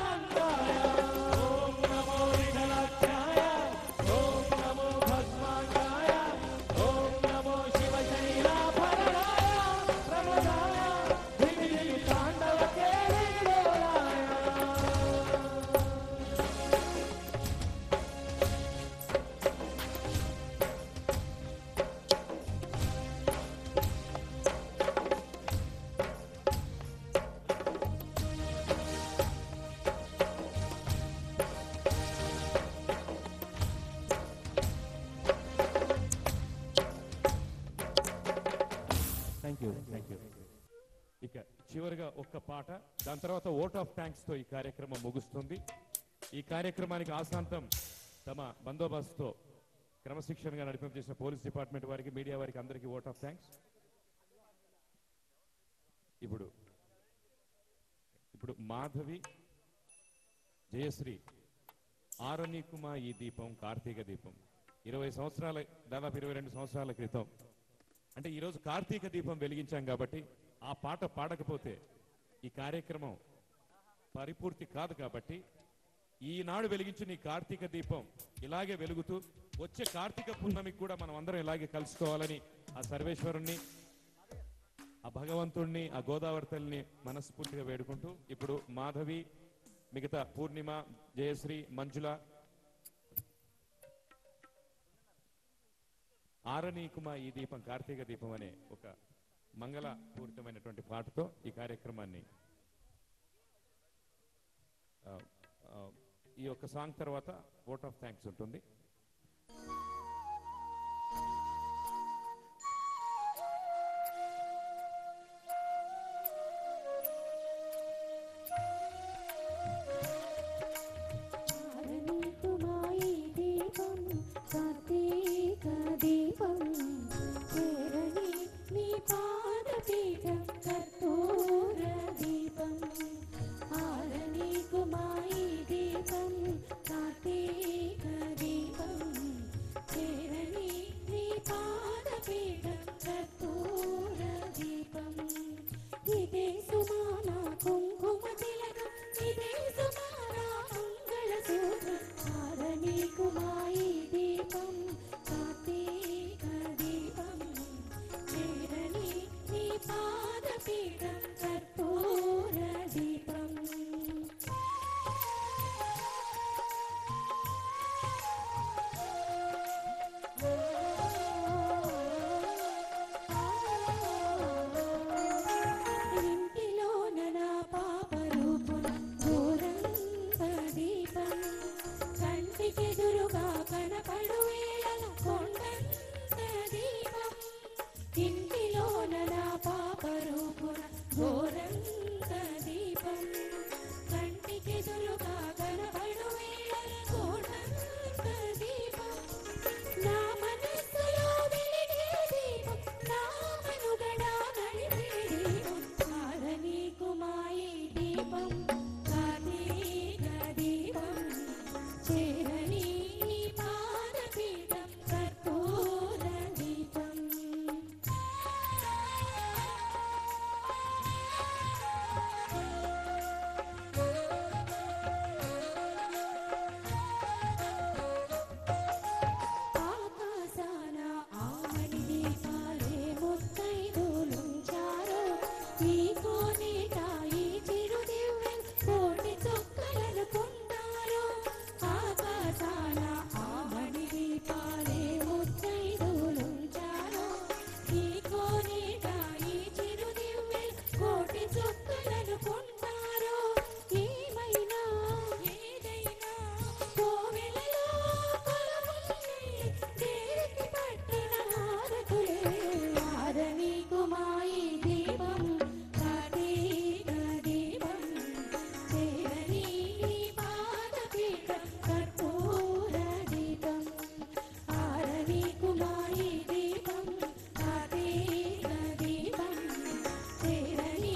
ఓం నమో నిడలాక్షాయ, ఓం నమో భస్మాంగాయ, ఓం నమో శివశైల భరణాయ, ప్రమదాయ ధిమి ధిమి తాండవ కేళీలోలాయ. Thank you. ఇక చివరిగా ఒక్క పాట, దాని తర్వాత ఓట్ ఆఫ్ థ్యాంక్స్ తో ఈ కార్యక్రమం ముగుస్తుంది. ఈ కార్యక్రమానికి ఆశాంతం తమ బందోబస్తుతో క్రమశిక్షణగా నడిపింపు చేసిన పోలీస్ డిపార్ట్మెంట్ వారికి, మీడియా వారికి అందరికీ ఓట్ ఆఫ్ థ్యాంక్స్. ఇప్పుడు మాధవి, జయశ్రీ ఆరనీకుమా ఈ దీపం కార్తీక దీపం 20 సంవత్సరాల, దాదాపు 22 సంవత్సరాల క్రితం, అంటే ఈరోజు కార్తీక దీపం వెలిగించాం కాబట్టి ఆ పాట పాడకపోతే ఈ కార్యక్రమం పరిపూర్తి కాదు. కాబట్టి ఈనాడు వెలిగించిన ఈ కార్తీక దీపం ఇలాగే వెలుగుతూ వచ్చే కార్తీక పూర్ణమికి కూడా మనం అందరం ఇలాగే కలుసుకోవాలని ఆ సర్వేశ్వరుణ్ణి, ఆ భగవంతుణ్ణి, ఆ గోదావరి తల్లిని మనస్ఫూర్తిగా వేడుకుంటూ ఇప్పుడు మాధవి, మిగతా పూర్ణిమ, జయశ్రీ, మంజుల ఆరనీకుమా ఈ దీపం కార్తీక దీపం అనే ఒక మంగళపూరితమైనటువంటి పాటతో ఈ కార్యక్రమాన్ని, ఈ యొక్క సాంగ్ తర్వాత ఓట్ ఆఫ్ థ్యాంక్స్ ఉంటుంది. కుమారి దీపం కార్తీక దీపం చేరని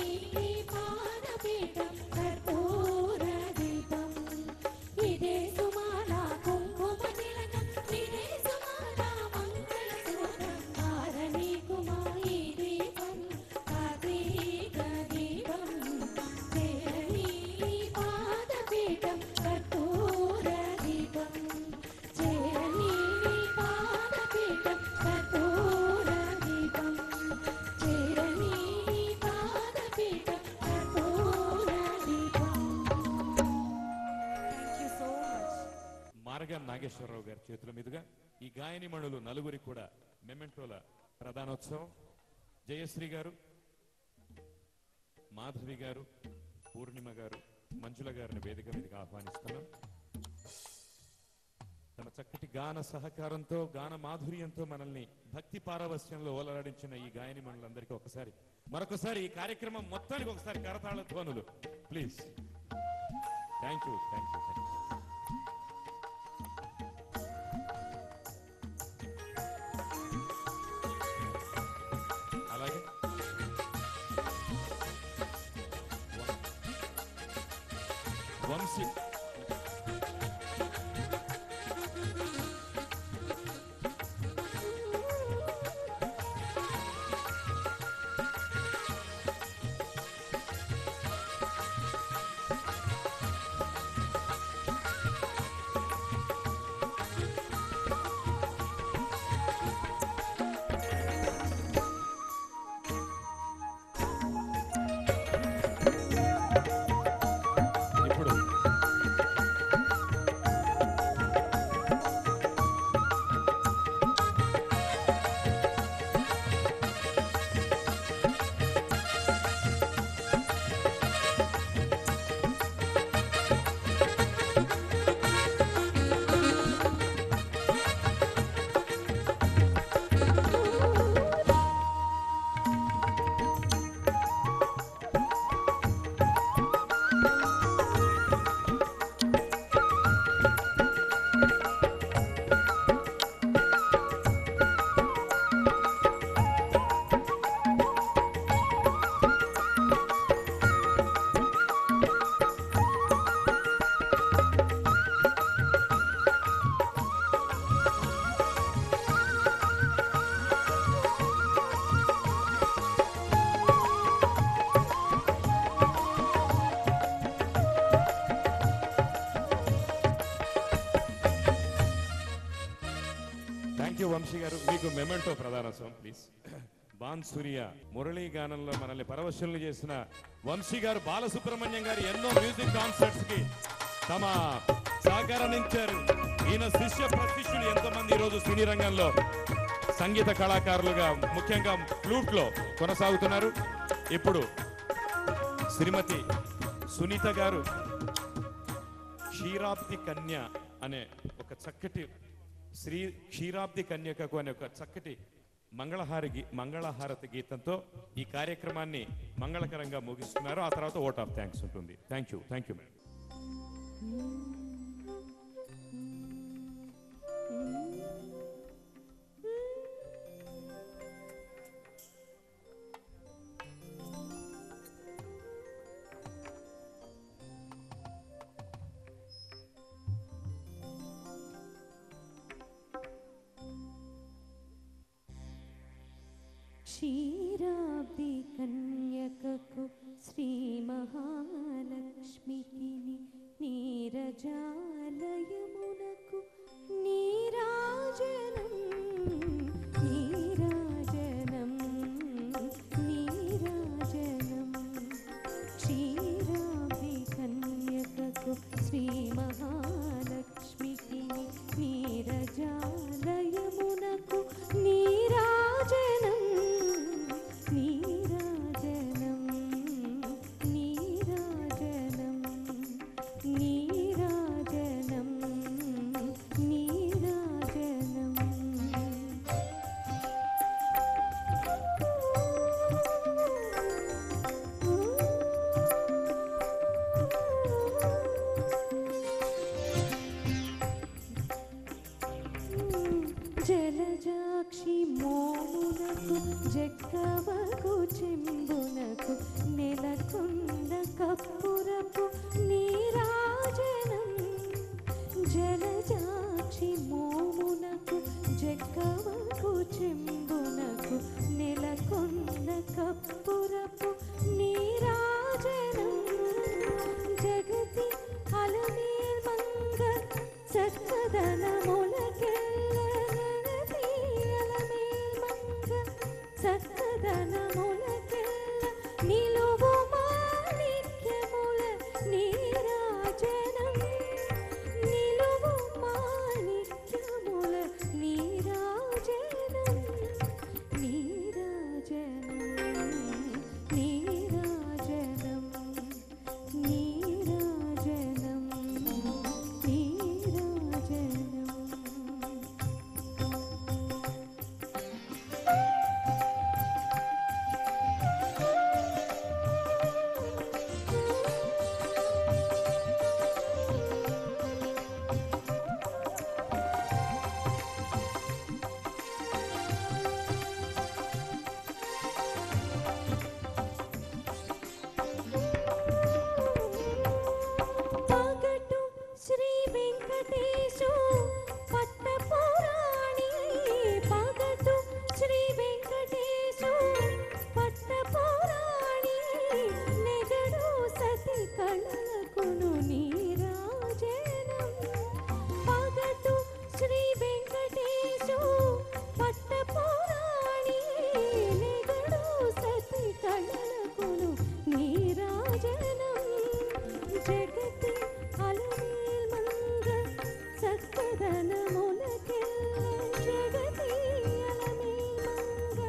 పాదపీఠం కర్పూర దీపం ఇదే సుమాల కుంకుమ తిలకం ఇదే సుమాల మంగళ సూత్రం ఆరణి కుమారి దీపం కార్తీక దీపం చేరని పాదపీఠం కర్పూర దీపం చేరని పాదపీఠం కర్పూర దీపం చేరని పాదపీఠం కర్పూర దీపం. Thank you so much. మార్గం నాగేశ్వరరావు గారి చేతుల మీదుగా ఈ గాయనిమణులు నలుగురికి కూడా మెమెంటోల ప్రధానోత్సవం జయశ్రీ గారు, మాధవి గారు, పూర్ణిమ గారు, మంజుల గారిని వేదిక మీదకి ఆహ్వానిస్తున్నాం. తన చక్కటి గాన సహకారంతో గాన మాధుర్యంతో మనల్ని భక్తి పారవస్యంలో ఓలలాడించిన ఈ గాయనిమణులందరికీ మరొకసారి ఈ కార్యక్రమం మొత్తానికి ఒకసారి కరతాళ ధ్వనులు please. Thank you, thank you, thank you. అలాగే వంశీ ఇప్పుడు థ్యాంక్ యూ వంశీ గారు. మీకు మెమెంటో ప్రధానోత్సవం ప్లీజ్. బాన్ సూర్య మురళీ గానంలో మనల్ని పరవశుల్ని చేసిన వంశీ గారు, బాలసుబ్రహ్మణ్యం గారు ఎన్నో మ్యూజిక్ కాన్సర్ట్స్ కి తమ సహకారాన్ని ఇచ్చారు. ఈయన శిష్య ప్రతిష్ఠులు ఎంతోమంది ఈరోజు సినీ రంగంలో సంగీత కళాకారులుగా ముఖ్యంగా ఫ్లూట్ లో కొనసాగుతున్నారు. ఇప్పుడు శ్రీమతి సునీత గారు క్షీరాబ్ది కన్య అనే ఒక చక్కటి క్షీరాబ్ది కన్యకకు అనే ఒక చక్కటి మంగళహారతి గీతంతో ఈ కార్యక్రమాన్ని మంగళకరంగా ముగిస్తున్నారు. ఆ తర్వాత ఓట్ ఆఫ్ థ్యాంక్స్ ఉంటుంది. Thank you, thank you madam. క్షీరాబ్ది కన్యకకు శ్రీ మహాలక్ష్మికి నీరజాలయమునకు నీరాజనం నీరాజనం నీరాజనం క్షీరాబ్ది కన్యకకు శ్రీ మహాలక్ష్మికి నీరజాలయమునకు నీరాజనం నీరాజనం నీరాజనం నీరాజనం జలజాక్షి మోమునకు జక్కవకు చెంబునకు నెలకొండ కప్పురపు నీరాజనం జలజాక్షి మోమునకు జక్కవకు చెంబునకు నెలకొండ కప్పురపు నీరాజనం జగతి అలమేల్ మంగ చక్కదనములకెల్ల జగతి అలమేల్ మంగ చక్కదనములకెల్ల నిలువు మాణిక్యముల నీరాజనం నిలువు మాణిక్యముల నీరాజనం నీరాజనం నీరాజనం నీరాజనం నీరాజనం పగటు శ్రీ వెంకటేశు పట్టపురాణి పగటు శ్రీ వెంకటేశు పట్టపురాణి నెగడు సతి కళలకును నీరాజనం పగటు శ్రీ వెంకటేశు పట్టపురాణి నెగడు సతి కళలకును నీరాజనం జగతి అలమేల్ మంగ చక్కదనములకెల్ల జగతి అలమేల్ మంగ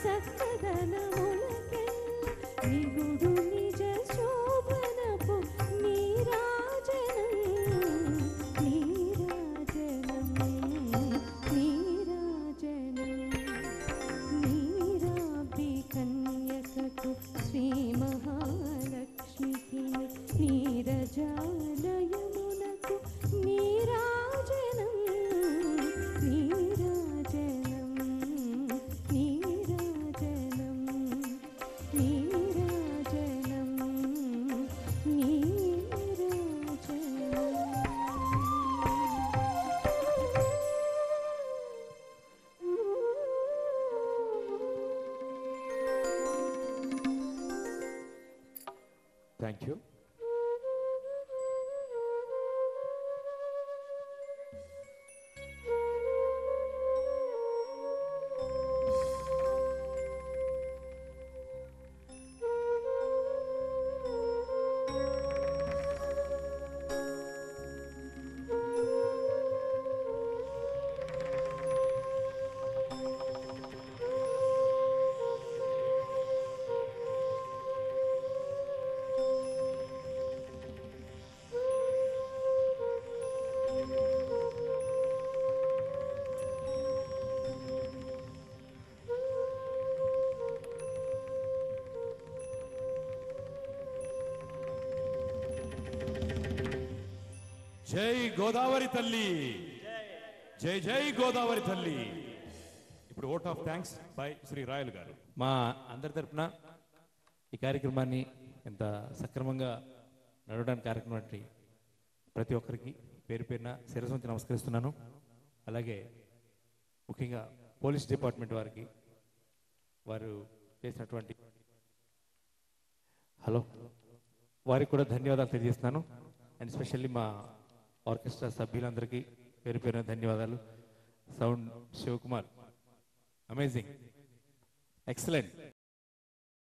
చక్కదనములకెల్ల నిగుడు నిజ శోభనపు నీరాజనం నీరాజనం నీరాజనం నీరాభి కన్యకకు శ్రీ మహాలక్ష్మికి నీరజాలయమునకు నీరాజనం నీరాజనం నీరాజనం నీరాజనం థ్యాంక్ యూ. జై గోదావరి తల్లి, జై జై గోదావరి తల్లి. ఇప్పుడు vote of thanks by Shri Rayal గారు. మా అందరి తరపున ఈ కార్యక్రమాన్ని ఎంత సక్రమంగా నడవడానికి కార్యక్రమాన్ని ప్రతి ఒక్కరికి పేరు పేరున శిరస్సు వంచి నమస్కరిస్తున్నాను. అలాగే ముఖ్యంగా పోలీస్ డిపార్ట్మెంట్ వారికి వారు చేసినటువంటి వారికి కూడా ధన్యవాదాలు తెలియజేస్తున్నాను. అండ్ స్పెషల్లీ మా ఆర్కెస్ట్రా సభ్యులందరికీ పేరు పేరున ధన్యవాదాలు. Sound Shivakumar, amazing, excellent.